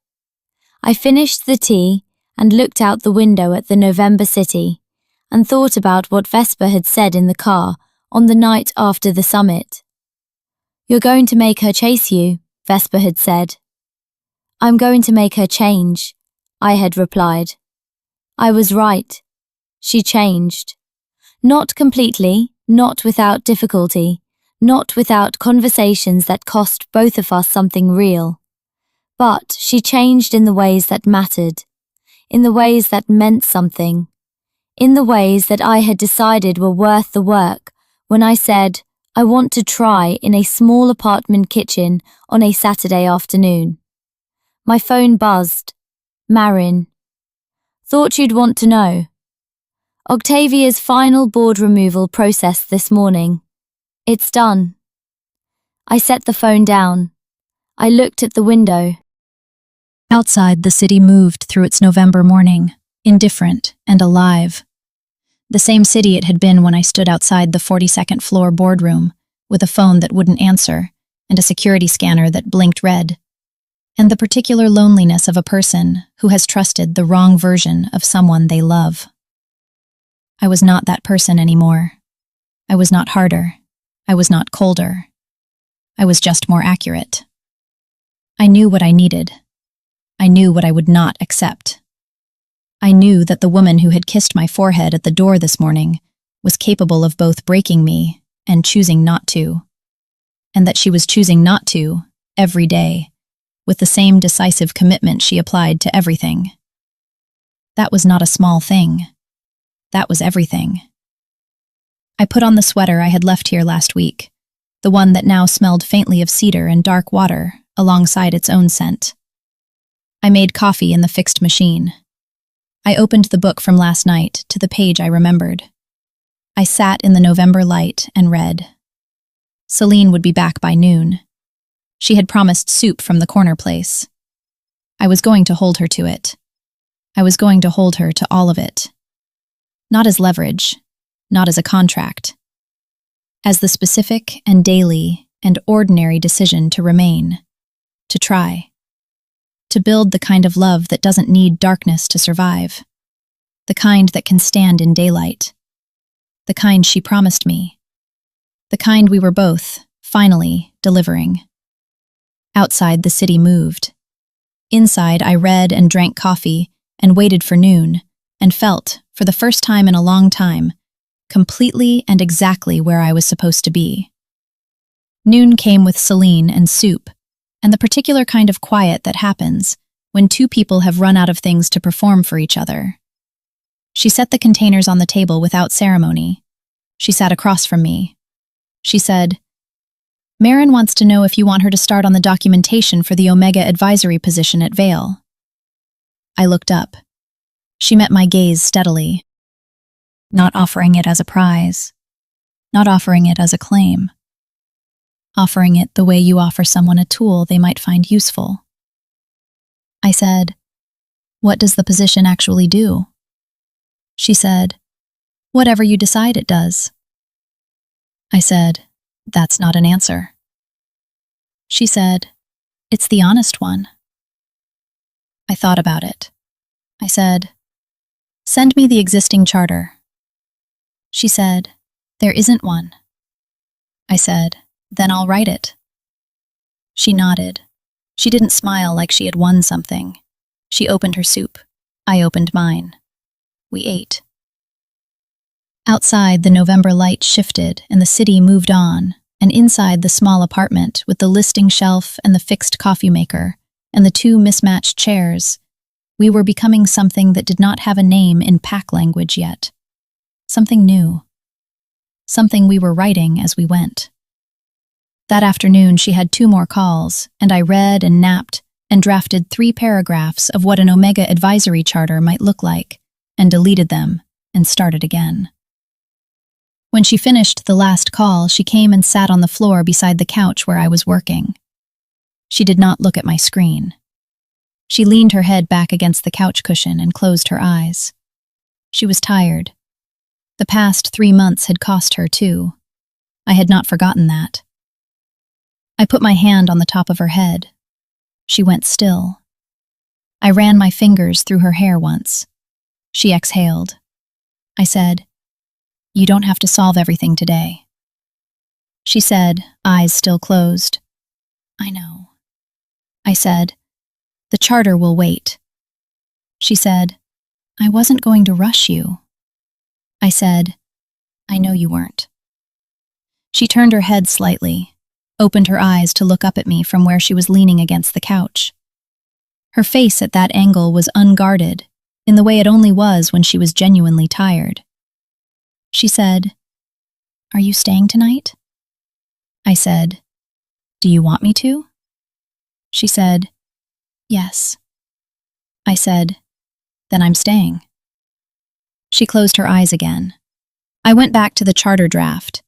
I finished the tea and looked out the window at the November city and thought about what Vesper had said in the car on the night after the summit. "You're going to make her chase you," Vesper had said. "I'm going to make her change," I had replied. I was right. She changed. Not completely, not without difficulty, not without conversations that cost both of us something real. But she changed in the ways that mattered, in the ways that meant something, in the ways that I had decided were worth the work when I said, "I want to try in a small apartment kitchen on a Saturday afternoon." My phone buzzed. Marin. "Thought you'd want to know. Octavia's final board removal process this morning. It's done." I set the phone down. I looked at the window. Outside, the city moved through its November morning, indifferent and alive. The same city it had been when I stood outside the 42nd floor boardroom, with a phone that wouldn't answer and a security scanner that blinked red, and the particular loneliness of a person who has trusted the wrong version of someone they love. I was not that person anymore. I was not harder. I was not colder. I was just more accurate. I knew what I needed. I knew what I would not accept. I knew that the woman who had kissed my forehead at the door this morning was capable of both breaking me and choosing not to, and that she was choosing not to every day, with the same decisive commitment she applied to everything. That was not a small thing. That was everything. I put on the sweater I had left here last week, the one that now smelled faintly of cedar and dark water alongside its own scent. I made coffee in the fixed machine. I opened the book from last night to the page I remembered. I sat in the November light and read. Celine would be back by noon. She had promised soup from the corner place. I was going to hold her to it. I was going to hold her to all of it. Not as leverage, not as a contract. As the specific and daily and ordinary decision to remain, to try. To build the kind of love that doesn't need darkness to survive. The kind that can stand in daylight. The kind she promised me. The kind we were both, finally, delivering. Outside, the city moved. Inside, I read and drank coffee and waited for noon and felt, for the first time in a long time, completely and exactly where I was supposed to be. Noon came with Celine and soup, and the particular kind of quiet that happens when two people have run out of things to perform for each other. She set the containers on the table without ceremony. She sat across from me. She said, "Marin wants to know if you want her to start on the documentation for the Omega advisory position at Vale." I looked up. She met my gaze steadily, not offering it as a prize, not offering it as a claim, offering it the way you offer someone a tool they might find useful. I said, "What does the position actually do?" She said, "Whatever you decide it does." I said, "That's not an answer." She said, "It's the honest one." I thought about it. I said, "Send me the existing charter." She said, "There isn't one." I said, "Then I'll write it." She nodded. She didn't smile like she had won something. She opened her soup. I opened mine. We ate. Outside, the November light shifted and the city moved on, and inside the small apartment with the listing shelf and the fixed coffee maker and the two mismatched chairs, we were becoming something that did not have a name in pack language yet. Something new. Something we were writing as we went. That afternoon, she had 2 more calls, and I read and napped and drafted 3 paragraphs of what an Omega advisory charter might look like, and deleted them and started again. When she finished the last call, she came and sat on the floor beside the couch where I was working. She did not look at my screen. She leaned her head back against the couch cushion and closed her eyes. She was tired. The past 3 months had cost her, too. I had not forgotten that. I put my hand on the top of her head. She went still. I ran my fingers through her hair once. She exhaled. I said, "You don't have to solve everything today." She said, eyes still closed, "I know." I said, "The charter will wait." She said, "I wasn't going to rush you." I said, "I know you weren't." She turned her head slightly, opened her eyes to look up at me from where she was leaning against the couch. Her face at that angle was unguarded, in the way it only was when she was genuinely tired. She said, "Are you staying tonight?" I said, "Do you want me to?" She said, "Yes." I said, "Then I'm staying." She closed her eyes again. I went back to the charter draft.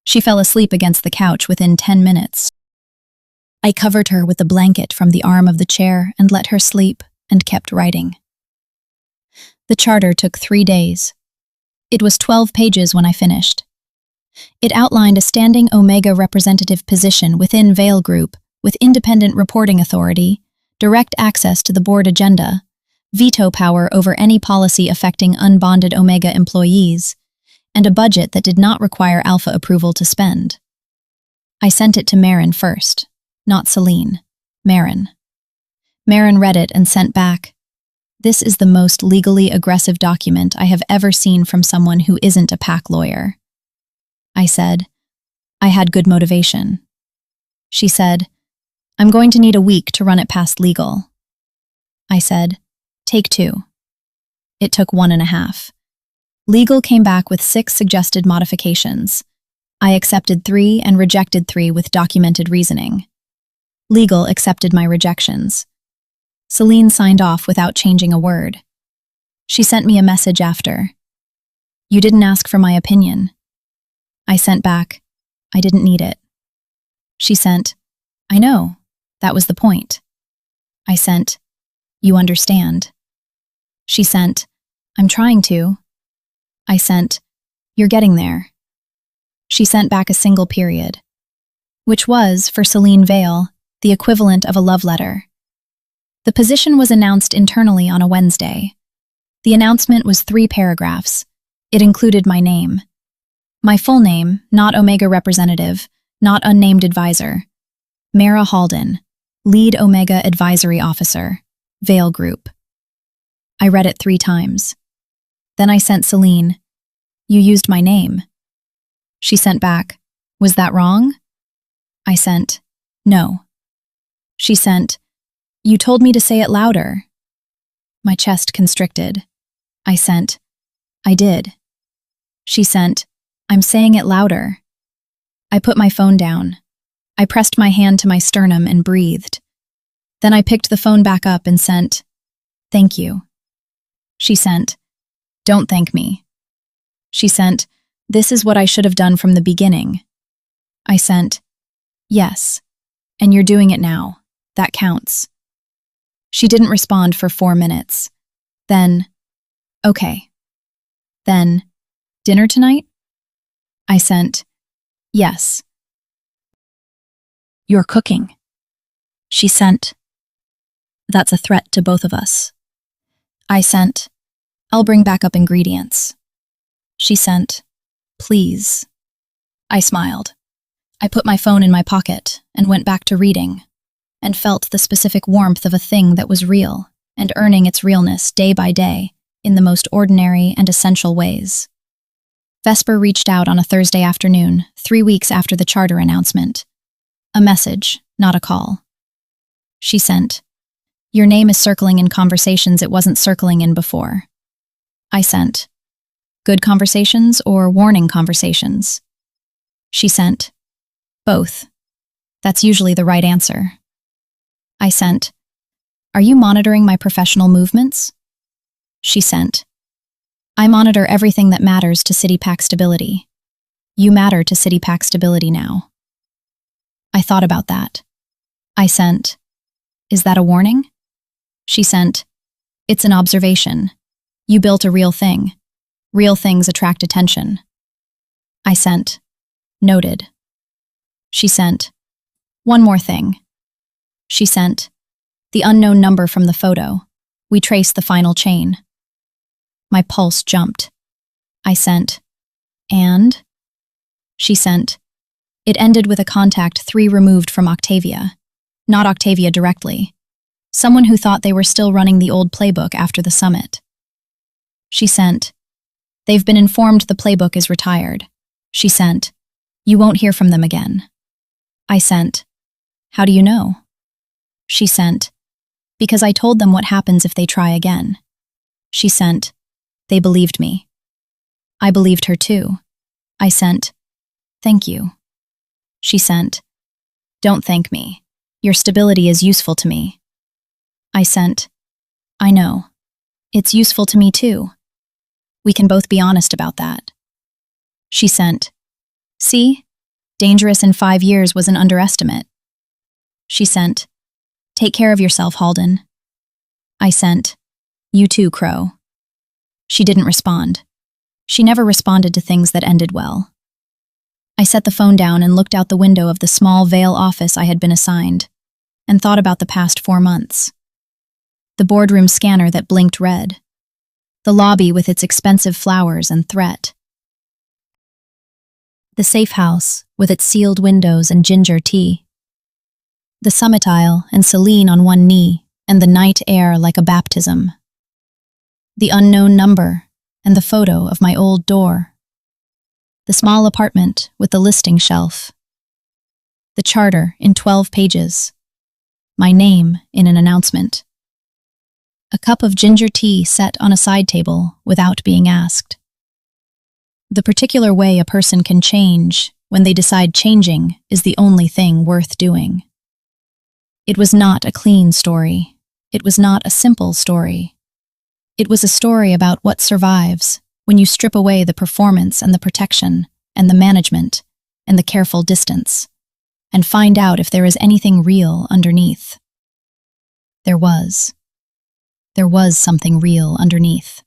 She fell asleep against the couch within 10 minutes. I covered her with the blanket from the arm of the chair and let her sleep and kept writing. The charter took 3 days. It was 12 pages when I finished. It outlined a standing Omega representative position within Vale Group with independent reporting authority, direct access to the board agenda, veto power over any policy affecting unbonded Omega employees, and a budget that did not require Alpha approval to spend. I sent it to Marin first, not Celine. Marin. Marin read it and sent back, "This is the most legally aggressive document I have ever seen from someone who isn't a PAC lawyer." I said, "I had good motivation." She said, "I'm going to need a week to run it past legal." I said, "Take 2. It took 1.5. Legal came back with 6 suggested modifications. I accepted 3 and rejected 3 with documented reasoning. Legal accepted my rejections. Celine signed off without changing a word. She sent me a message after. "You didn't ask for my opinion." I sent back, "I didn't need it." She sent, "I know. That was the point." I sent, "You understand." She sent, "I'm trying to." I sent, "You're getting there." She sent back a single period, which was, for Celine Vale, the equivalent of a love letter. The position was announced internally on a Wednesday. The announcement was 3 paragraphs. It included my name. My full name, not Omega representative, not unnamed advisor. Mara Halden, lead Omega advisory officer, Vale Group. I read it 3 times. Then I sent Celine, "You used my name." She sent back, "Was that wrong?" I sent, "No." She sent, "You told me to say it louder." My chest constricted. I sent, "I did." She sent, "I'm saying it louder." I put my phone down. I pressed my hand to my sternum and breathed. Then I picked the phone back up and sent, "Thank you." She sent, "Don't thank me." She sent, "This is what I should have done from the beginning." I sent, "Yes, and you're doing it now. That counts." She didn't respond for 4 minutes. Then, "Okay." Then, "Dinner tonight?" I sent, "Yes." "You're cooking." She sent, "That's a threat to both of us." I sent, "I'll bring backup ingredients." She sent, "Please." I smiled. I put my phone in my pocket and went back to reading, and felt the specific warmth of a thing that was real and earning its realness day by day in the most ordinary and essential ways. Vesper reached out on a Thursday afternoon, 3 weeks after the charter announcement. A message, not a call. She sent, "Your name is circling in conversations it wasn't circling in before." I sent, "Good conversations or warning conversations?" She sent, "Both. That's usually the right answer." I sent, "Are you monitoring my professional movements?" She sent, "I monitor everything that matters to CityPack stability. You matter to CityPack stability now." I thought about that. I sent, "Is that a warning?" She sent, "It's an observation. You built a real thing. Real things attract attention." I sent, "Noted." She sent, "One more thing." She sent, "The unknown number from the photo. We traced the final chain." My pulse jumped. I sent, "And?" She sent, "It ended with a contact 3 removed from Octavia. Not Octavia directly. Someone who thought they were still running the old playbook after the summit." She sent, "They've been informed the playbook is retired." She sent, "You won't hear from them again." I sent, "How do you know?" She sent, "Because I told them what happens if they try again." She sent, "They believed me." I believed her too. I sent, "Thank you." She sent, "Don't thank me. Your stability is useful to me." I sent, "I know. It's useful to me too. We can both be honest about that." She sent, "See? Dangerous in 5 years was an underestimate." She sent, "Take care of yourself, Halden." I sent, "You too, Crow." She didn't respond. She never responded to things that ended well. I set the phone down and looked out the window of the small Vale office I had been assigned, and thought about the past 4 months. The boardroom scanner that blinked red. The lobby with its expensive flowers and threat. The safe house with its sealed windows and ginger tea. The summit aisle and Celine on one knee, and the night air like a baptism. The unknown number and the photo of my old door. The small apartment with the listing shelf. The charter in 12 pages. My name in an announcement. A cup of ginger tea set on a side table without being asked. The particular way a person can change when they decide changing is the only thing worth doing. It was not a clean story. It was not a simple story. It was a story about what survives when you strip away the performance and the protection and the management and the careful distance and find out if there is anything real underneath. There was. There was something real underneath.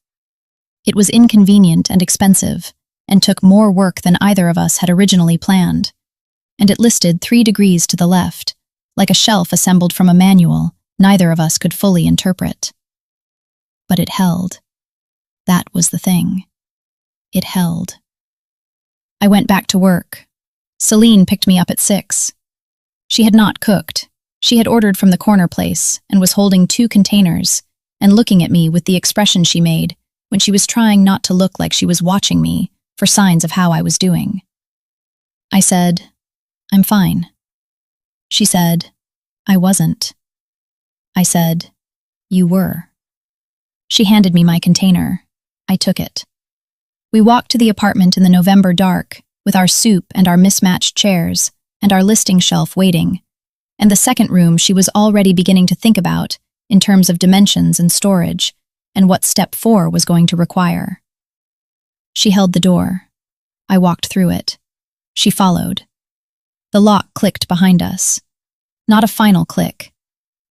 It was inconvenient and expensive and took more work than either of us had originally planned, and it listed 3 degrees to the left, like a shelf assembled from a manual neither of us could fully interpret. But it held. That was the thing. It held. I went back to work. Celine picked me up at 6. She had not cooked. She had ordered from the corner place and was holding 2 containers and looking at me with the expression she made when she was trying not to look like she was watching me for signs of how I was doing. I said, "I'm fine." She said, "I wasn't." I said, "You were." She handed me my container. I took it. We walked to the apartment in the November dark with our soup and our mismatched chairs and our listing shelf waiting, and the second room she was already beginning to think about in terms of dimensions and storage and what step 4 was going to require. She held the door. I walked through it. She followed. The lock clicked behind us. Not a final click.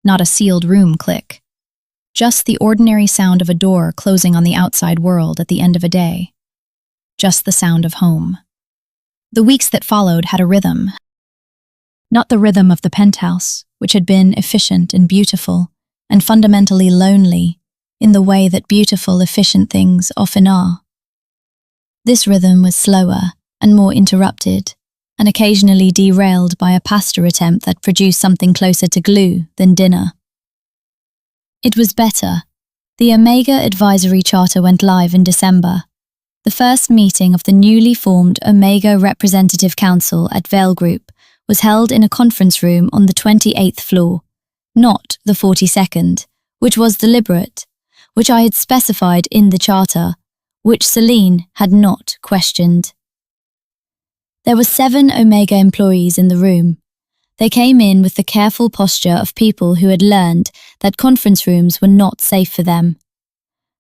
Not a sealed room click. Just the ordinary sound of a door closing on the outside world at the end of a day. Just the sound of home. The weeks that followed had a rhythm. not the rhythm of the penthouse, which had been efficient and beautiful, and fundamentally lonely, in the way that beautiful, efficient things often are. This rhythm was slower and more interrupted, and occasionally derailed by a pasta attempt that produced something closer to glue than dinner. It was better. The Omega Advisory Charter went live in December. The first meeting of the newly formed Omega Representative Council at Vale Group was held in a conference room on the 28th floor, not the 42nd, which was deliberate, which I had specified in the charter, which Celine had not questioned. There were 7 Omega employees in the room. They came in with the careful posture of people who had learned that conference rooms were not safe for them.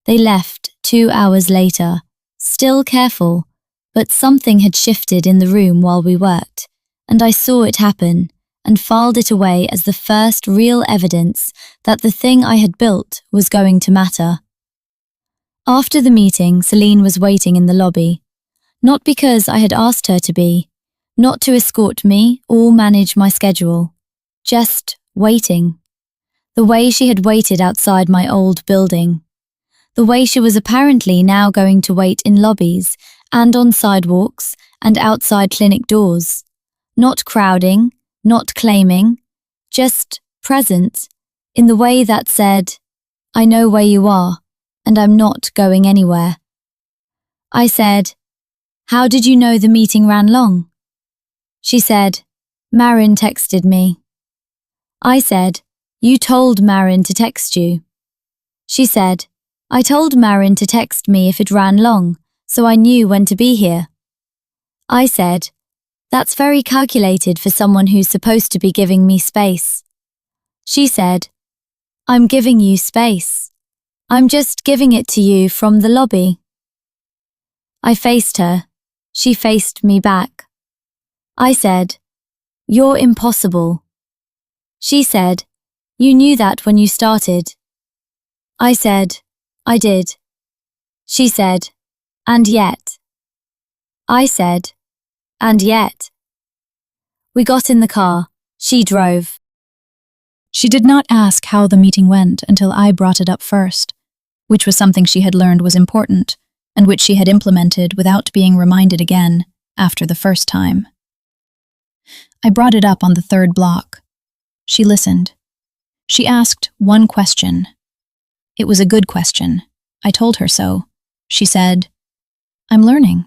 They left 2 hours later, still careful, but something had shifted in the room while we worked, and I saw it happen and filed it away as the first real evidence that the thing I had built was going to matter. After the meeting, Celine was waiting in the lobby, not because I had asked her to be, not to escort me or manage my schedule, just waiting. The way she had waited outside my old building. The way she was apparently now going to wait in lobbies and on sidewalks and outside clinic doors. Not crowding, not claiming, just present, in the way that said, I know where you are, and I'm not going anywhere. I said, how did you know the meeting ran long? She said, Marin texted me. I said, you told Marin to text you. She said, I told Marin to text me if it ran long, so I knew when to be here. I said, that's very calculated for someone who's supposed to be giving me space. She said, I'm giving you space. I'm just giving it to you from the lobby. I faced her. She faced me back. I said, you're impossible. She said, you knew that when you started. I said, I did. She said, and yet. I said, and yet. We got in the car. She drove. She did not ask how the meeting went until I brought it up first, which was something she had learned was important, and which she had implemented without being reminded again after the first time. I brought it up on the 3rd block. She listened. She asked one question. It was a good question. I told her so. She said, I'm learning.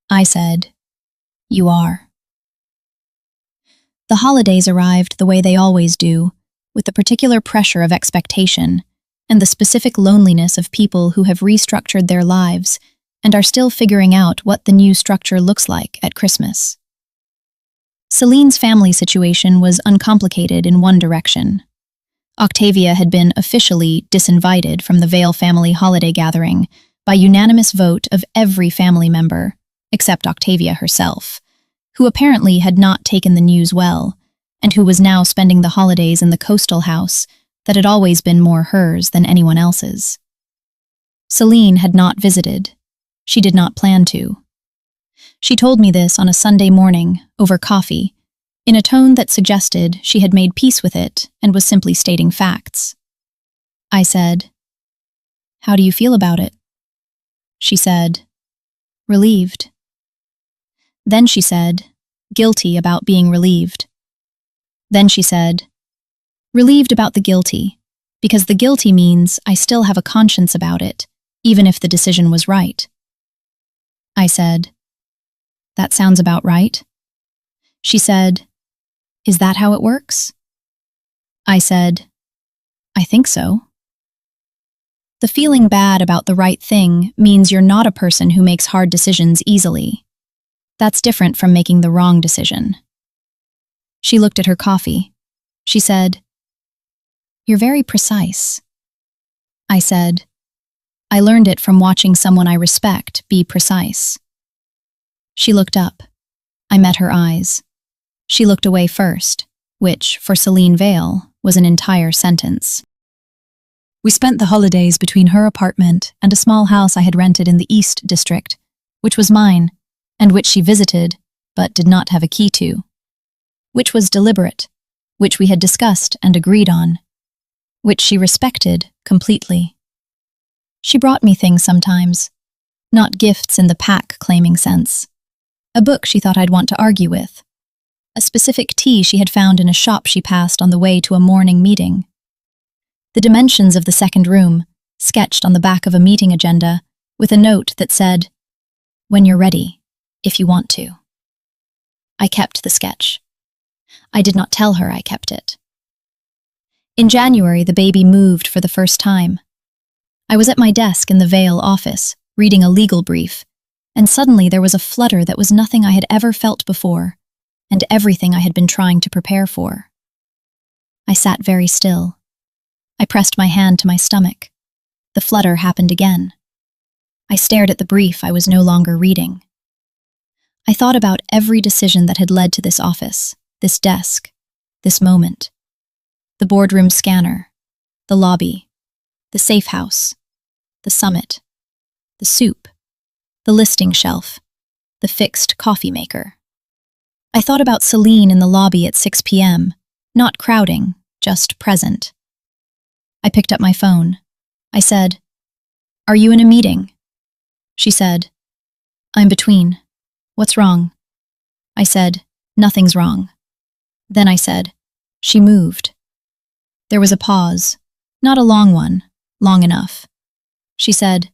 I said, you are. The holidays arrived the way they always do, with the particular pressure of expectation and the specific loneliness of people who have restructured their lives and are still figuring out what the new structure looks like at Christmas. Celine's family situation was uncomplicated in one direction. Octavia had been officially disinvited from the Vale family holiday gathering by unanimous vote of every family member, except Octavia herself, who apparently had not taken the news well, and who was now spending the holidays in the coastal house that had always been more hers than anyone else's. Celine had not visited. She did not plan to. She told me this on a Sunday morning, over coffee, in a tone that suggested she had made peace with it and was simply stating facts. I said, how do you feel about it? She said, relieved. Then she said, guilty about being relieved. Then she said, relieved about the guilty, because the guilty means I still have a conscience about it, even if the decision was right. I said, that sounds about right. She said, is that how it works? I said, I think so. The feeling bad about the right thing means you're not a person who makes hard decisions easily. That's different from making the wrong decision. She looked at her coffee. She said, you're very precise. I said, I learned it from watching someone I respect be precise. She looked up. I met her eyes. She looked away first, which, for Celine Vale, was an entire sentence. We spent the holidays between her apartment and a small house I had rented in the East District, which was mine, and which she visited, but did not have a key to. which was deliberate, which we had discussed and agreed on, which she respected completely. She brought me things sometimes, not gifts in the pack-claiming sense. A book she thought I'd want to argue with. A specific tea she had found in a shop she passed on the way to a morning meeting. The dimensions of the second room, sketched on the back of a meeting agenda, with a note that said, "When you're ready, if you want to." I kept the sketch. I did not tell her I kept it. In January, the baby moved for the first time. I was at my desk in the Vale office, reading a legal brief, and suddenly there was a flutter that was nothing I had ever felt before, and everything I had been trying to prepare for. I sat very still. I pressed my hand to my stomach. The flutter happened again. I stared at the brief I was no longer reading. I thought about every decision that had led to this office, this desk, this moment. The boardroom scanner, the lobby, the safe house, the summit, the soup, the listing shelf, the fixed coffee maker. I thought about Celine in the lobby at 6 p.m., not crowding, just present. I picked up my phone. I said, "Are you in a meeting?" She said, "I'm between. What's wrong?" I said, "Nothing's wrong." Then I said, "She moved." There was a pause, not a long one, long enough. She said,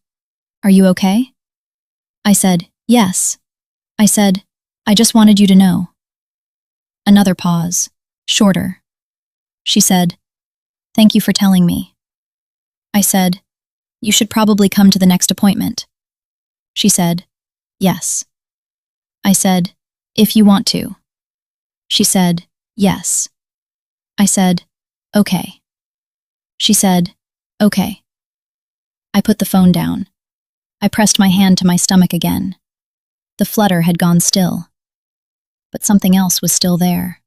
"Are you okay?" I said, "Yes." I said, "I just wanted you to know." Another pause, shorter. She said, "Thank you for telling me." I said, "You should probably come to the next appointment." She said, "Yes." I said, "If you want to." She said, "Yes." I said, "Okay." She said, "Okay." I put the phone down. I pressed my hand to my stomach again. The flutter had gone still. But something else was still there.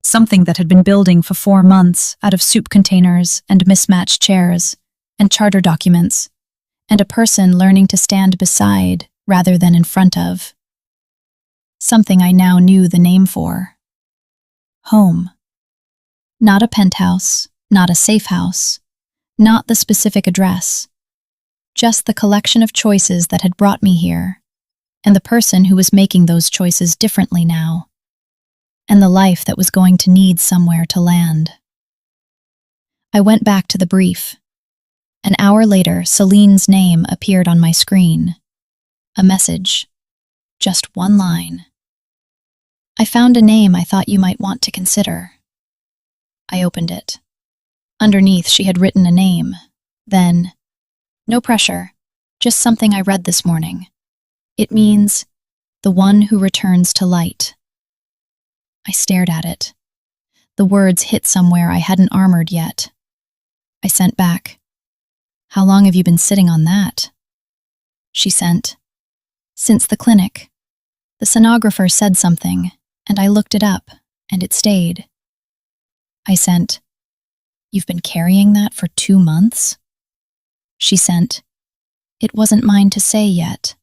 Something that had been building for 4 months out of soup containers and mismatched chairs and charter documents, and a person learning to stand beside rather than in front of. Something I now knew the name for. Home. Not a penthouse, not a safe house, not the specific address. Just the collection of choices that had brought me here, and the person who was making those choices differently now, and the life that was going to need somewhere to land. I went back to the brief. An hour later, Celine's name appeared on my screen. A message. Just one line. "I found a name I thought you might want to consider." I opened it. Underneath, she had written a name. Then, "No pressure, just something I read this morning. It means, the one who returns to light." I stared at it. The words hit somewhere I hadn't armored yet. I sent back, "How long have you been sitting on that?" She sent, "Since the clinic. The sonographer said something, and I looked it up, and it stayed." I sent, "You've been carrying that for 2 months?" She sent, "It wasn't mine to say yet."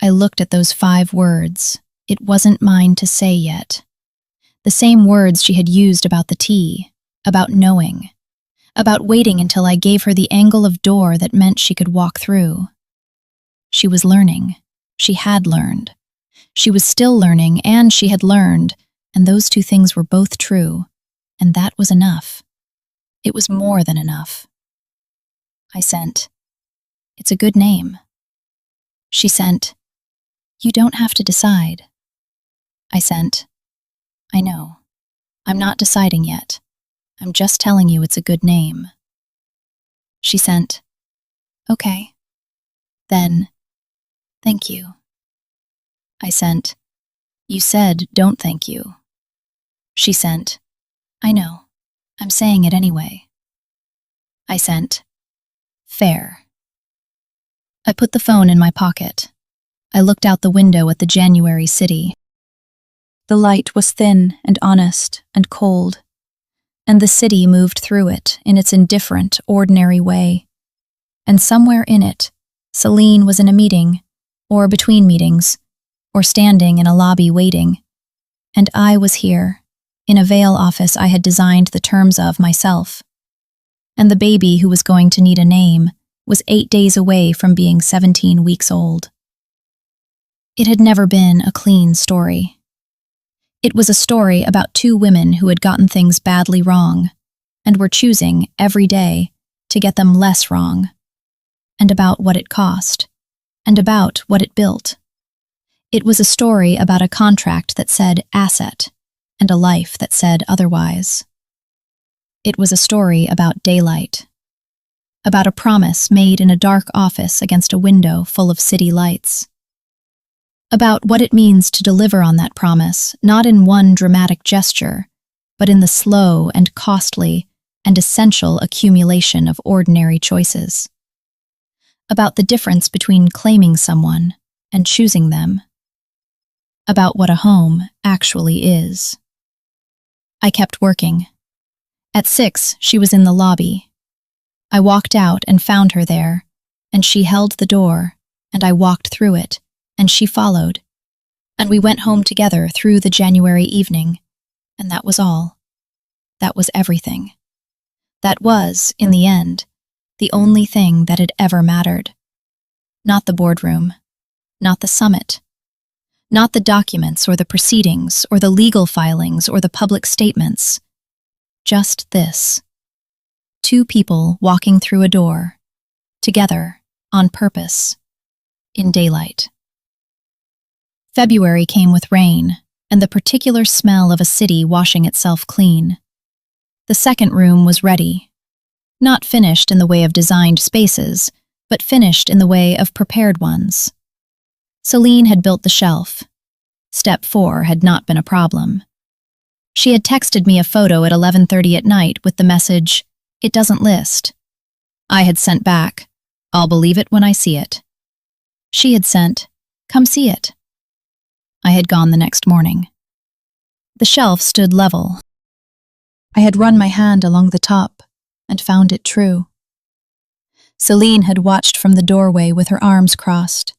I looked at those 5 words. It wasn't mine to say yet. The same words she had used about the tea, about knowing, about waiting until I gave her the angle of door that meant she could walk through. She was learning. She had learned. She was still learning, and she had learned, and those 2 things were both true, and that was enough. It was more than enough. I sent, "It's a good name." She sent, "You don't have to decide." I sent, "I know. I'm not deciding yet. I'm just telling you it's a good name." She sent, "Okay. Then, thank you." I sent, "You said don't thank you." She sent, "I know. I'm saying it anyway." I sent, "Fair." I put the phone in my pocket. I looked out the window at the January city. The light was thin and honest and cold, and the city moved through it in its indifferent, ordinary way. And somewhere in it, Celine was in a meeting, or between meetings, or standing in a lobby waiting, And I was here, in a veil office I had designed the terms of myself. And the baby who was going to need a name was 8 days away from being 17 weeks old. It had never been a clean story. It was a story about two women who had gotten things badly wrong and were choosing, every day, to get them less wrong, and about what it cost, and about what it built. It was a story about a contract that said asset, and a life that said otherwise. It was a story about daylight, about a promise made in a dark office against a window full of city lights, about what it means to deliver on that promise, not in one dramatic gesture, but in the slow and costly and essential accumulation of ordinary choices, about the difference between claiming someone and choosing them, about what a home actually is. I kept working. At 6, she was in the lobby. I walked out and found her there, and she held the door, and I walked through it, and she followed, and we went home together through the January evening, and that was all. That was everything. That was, in the end, the only thing that had ever mattered. Not the boardroom, not the summit, not the documents or the proceedings or the legal filings or the public statements. Just this. Two people walking through a door, together, on purpose, in daylight. February came with rain and the particular smell of a city washing itself clean. The second room was ready. Not finished in the way of designed spaces, but finished in the way of prepared ones. Celine had built the shelf. Step 4 had not been a problem. She had texted me a photo at 11:30 at night with the message, "It doesn't list." I had sent back, "I'll believe it when I see it." She had sent, "Come see it." I had gone the next morning. The shelf stood level. I had run my hand along the top and found it true. Celine had watched from the doorway with her arms crossed,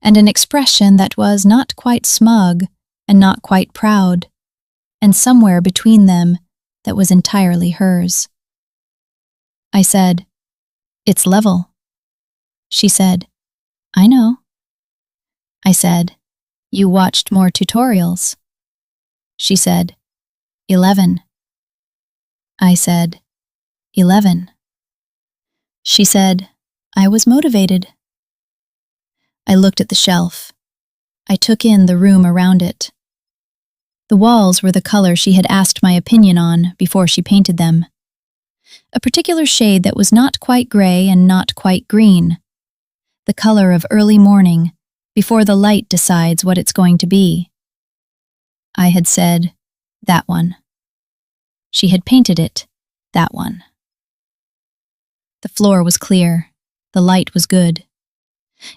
and an expression that was not quite smug and not quite proud, and somewhere between them that was entirely hers. I said, "It's level." She said, "I know." I said, "You watched more tutorials." She said, 11. I said, 11. She said, "I was motivated." I looked at the shelf. I took in the room around it. The walls were the color she had asked my opinion on before she painted them. A particular shade that was not quite gray and not quite green. The color of early morning, before the light decides what it's going to be. I had said, "That one." She had painted it, "That one." The floor was clear. The light was good.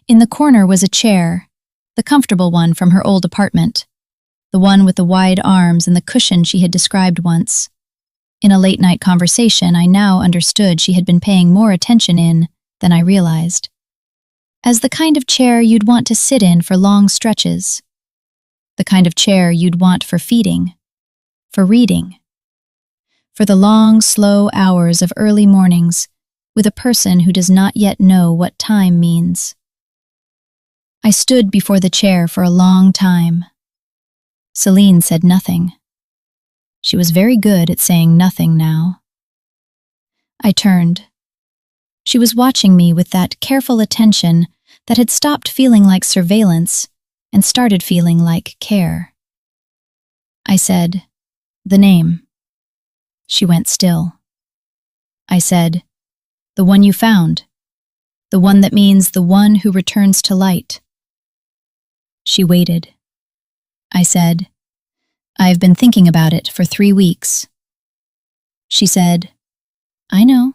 In the corner was a chair, the comfortable one from her old apartment, the one with the wide arms and the cushion she had described once. In a late-night conversation, I now understood she had been paying more attention in than I realized. As the kind of chair you'd want to sit in for long stretches. The kind of chair you'd want for feeding, for reading, for the long, slow hours of early mornings with a person who does not yet know what time means. I stood before the chair for a long time. Celine said nothing. She was very good at saying nothing now. I turned. She was watching me with that careful attention that had stopped feeling like surveillance and started feeling like care. I said, "The name." She went still. I said, "The one you found. The one that means the one who returns to light." She waited. I said, "I've been thinking about it for 3 weeks." She said, "I know."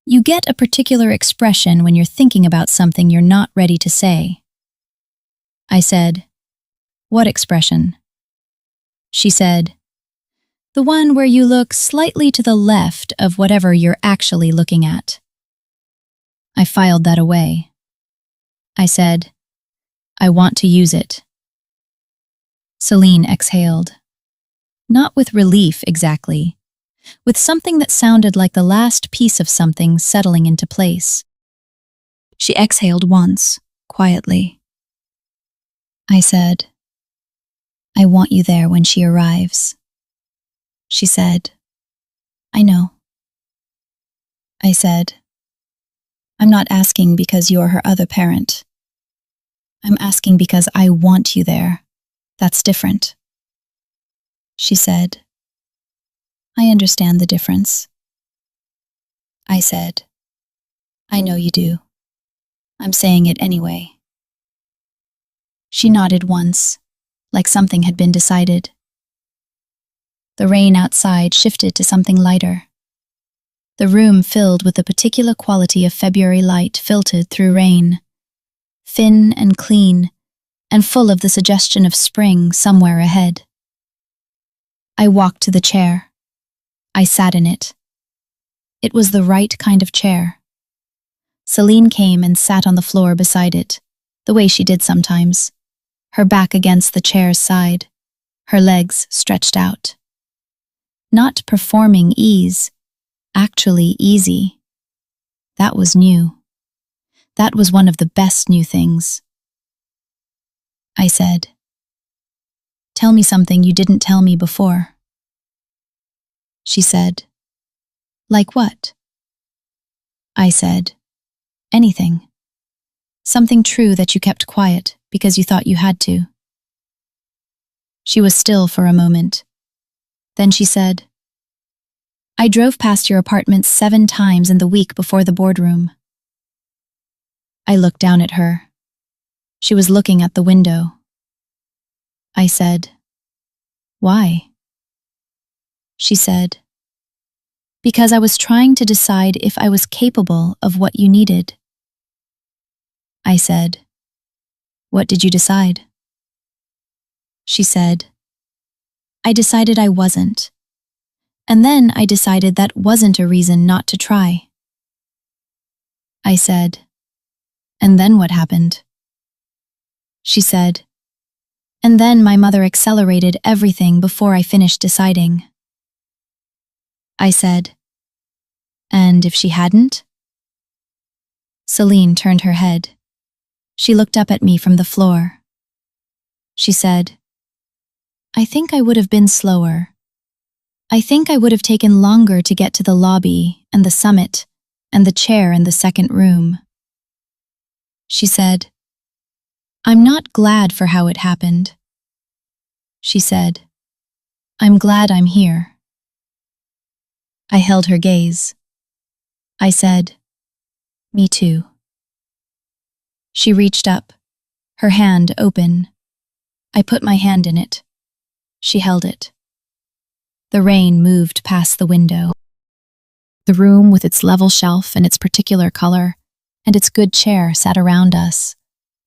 You get a particular expression when you're thinking about something you're not ready to say. I said, "What expression?" She said, "The one where you look slightly to the left of whatever you're actually looking at." I filed that away. I said, "I want to use it." Celine exhaled. Not with relief exactly, with something that sounded like the last piece of something settling into place. She exhaled once, quietly. I said, I want you there when she arrives. She said, I know. I said, I'm not asking because you're her other parent. I'm asking because I want you there. That's different. She said, I understand the difference. I said, I know you do. I'm saying it anyway. She nodded once, like something had been decided. The rain outside shifted to something lighter. The room filled with the particular quality of February light filtered through rain, thin and clean, and full of the suggestion of spring somewhere ahead. I walked to the chair. I sat in it. It was the right kind of chair. Celine came and sat on the floor beside it, the way she did sometimes, her back against the chair's side, her legs stretched out. Not performing ease, actually easy. That was new. That was one of the best new things. I said, tell me something you didn't tell me before. She said, like what? I said, anything. Something true that you kept quiet because you thought you had to. She was still for a moment. Then she said, I drove past your apartment 7 times in the week before the boardroom. I looked down at her. She was looking at the window. I said, why? She said, because I was trying to decide if I was capable of what you needed. I said, what did you decide? She said, I decided I wasn't. And then I decided that wasn't a reason not to try. I said, and then what happened? She said, and then my mother accelerated everything before I finished deciding. I said, and if she hadn't? Celine turned her head. She looked up at me from the floor. She said, I think I would have been slower. I think I would have taken longer to get to the lobby and the summit and the chair in the second room. She said, I'm not glad for how it happened. She said, I'm glad I'm here. I held her gaze. I said, me too. She reached up, her hand open. I put my hand in it. She held it. The rain moved past the window. The room with its level shelf and its particular color and its good chair sat around us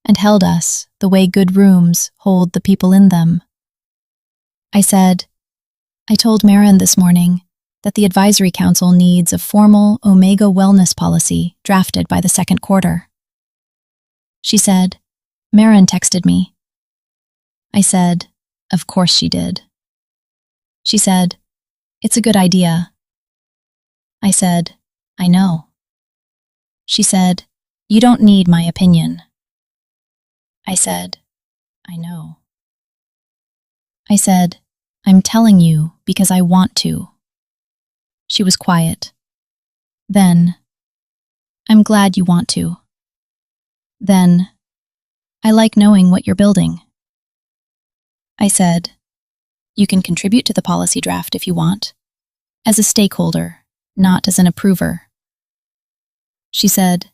and held us the way good rooms hold the people in them. I said, I told Marin this morning that the advisory council needs a formal Omega wellness policy drafted by the second quarter. She said, Marin texted me. I said, of course she did. She said, it's a good idea. I said, I know. She said, you don't need my opinion. I said, I know. I said, I'm telling you because I want to. She was quiet. Then, I'm glad you want to. Then, I like knowing what you're building. I said, you can contribute to the policy draft if you want, as a stakeholder, not as an approver. She said,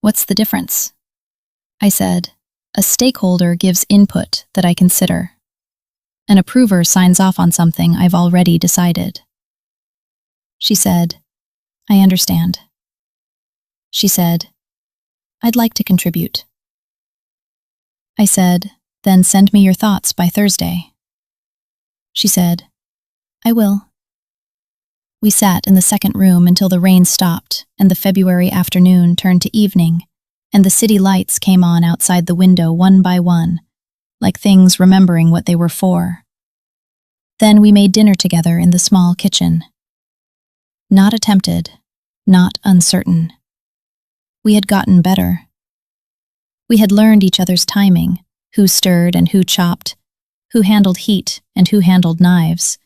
what's the difference? I said, a stakeholder gives input that I consider. An approver signs off on something I've already decided. She said, I understand. She said, I'd like to contribute. I said, then send me your thoughts by Thursday. She said, I will. We sat in the second room until the rain stopped and the February afternoon turned to evening, and the city lights came on outside the window one by one, like things remembering what they were for. Then we made dinner together in the small kitchen. Not attempted, not uncertain. We had gotten better. We had learned each other's timing, who stirred and who chopped, who handled heat and who handled knives.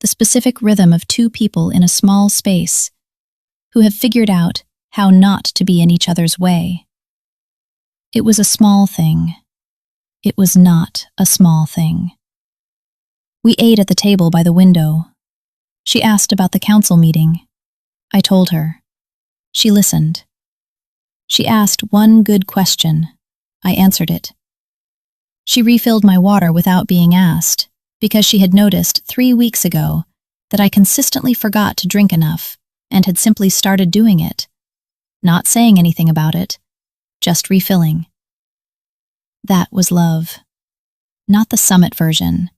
The specific rhythm of two people in a small space who have figured out how not to be in each other's way. It was a small thing. It was not a small thing. We ate at the table by the window. She asked about the council meeting. I told her. She listened. She asked one good question. I answered it. She refilled my water without being asked, because she had noticed 3 weeks ago that I consistently forgot to drink enough and had simply started doing it, not saying anything about it, just refilling. That was love. Not the summit version,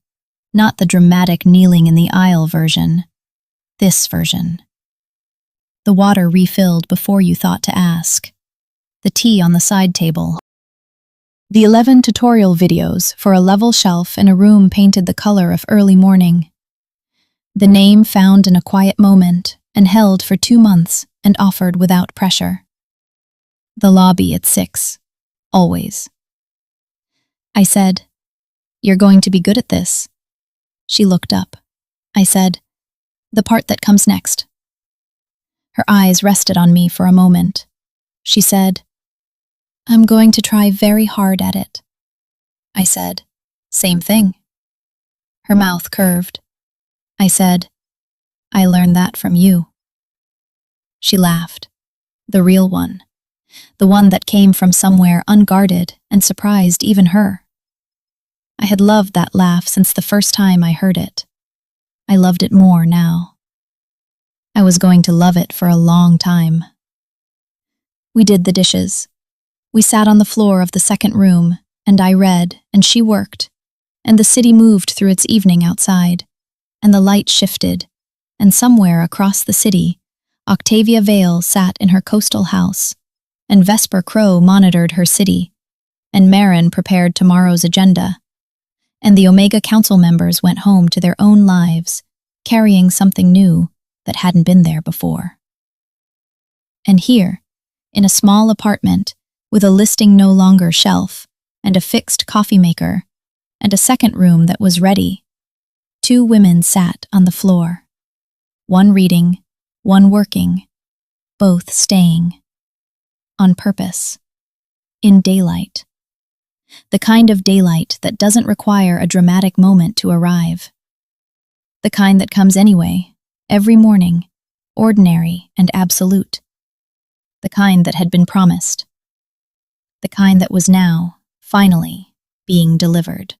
not the dramatic kneeling in the aisle version, this version. The water refilled before you thought to ask. The tea on the side table. The 11 tutorial videos for a level shelf in a room painted the color of early morning. The name found in a quiet moment and held for 2 months and offered without pressure. The lobby at 6. Always. I said, "You're going to be good at this." She looked up. I said, "The part that comes next." Her eyes rested on me for a moment. She said, "I'm going to try very hard at it." I said, "Same thing." Her mouth curved. I said, "I learned that from you." She laughed. The real one. The one that came from somewhere unguarded and surprised even her. I had loved that laugh since the first time I heard it. I loved it more now. I was going to love it for a long time. We did the dishes. We sat on the floor of the second room, and I read, and she worked, and the city moved through its evening outside, and the light shifted, and somewhere across the city, Octavia Vale sat in her coastal house, and Vesper Crow monitored her city, and Marin prepared tomorrow's agenda, and the Omega Council members went home to their own lives, carrying something new that hadn't been there before. And here, in a small apartment, with a listing no longer shelf, and a fixed coffee maker, and a second room that was ready, 2 women sat on the floor. One reading, one working, both staying. On purpose. In daylight. The kind of daylight that doesn't require a dramatic moment to arrive. The kind that comes anyway, every morning, ordinary and absolute. The kind that had been promised. The kind that was now, finally, being delivered.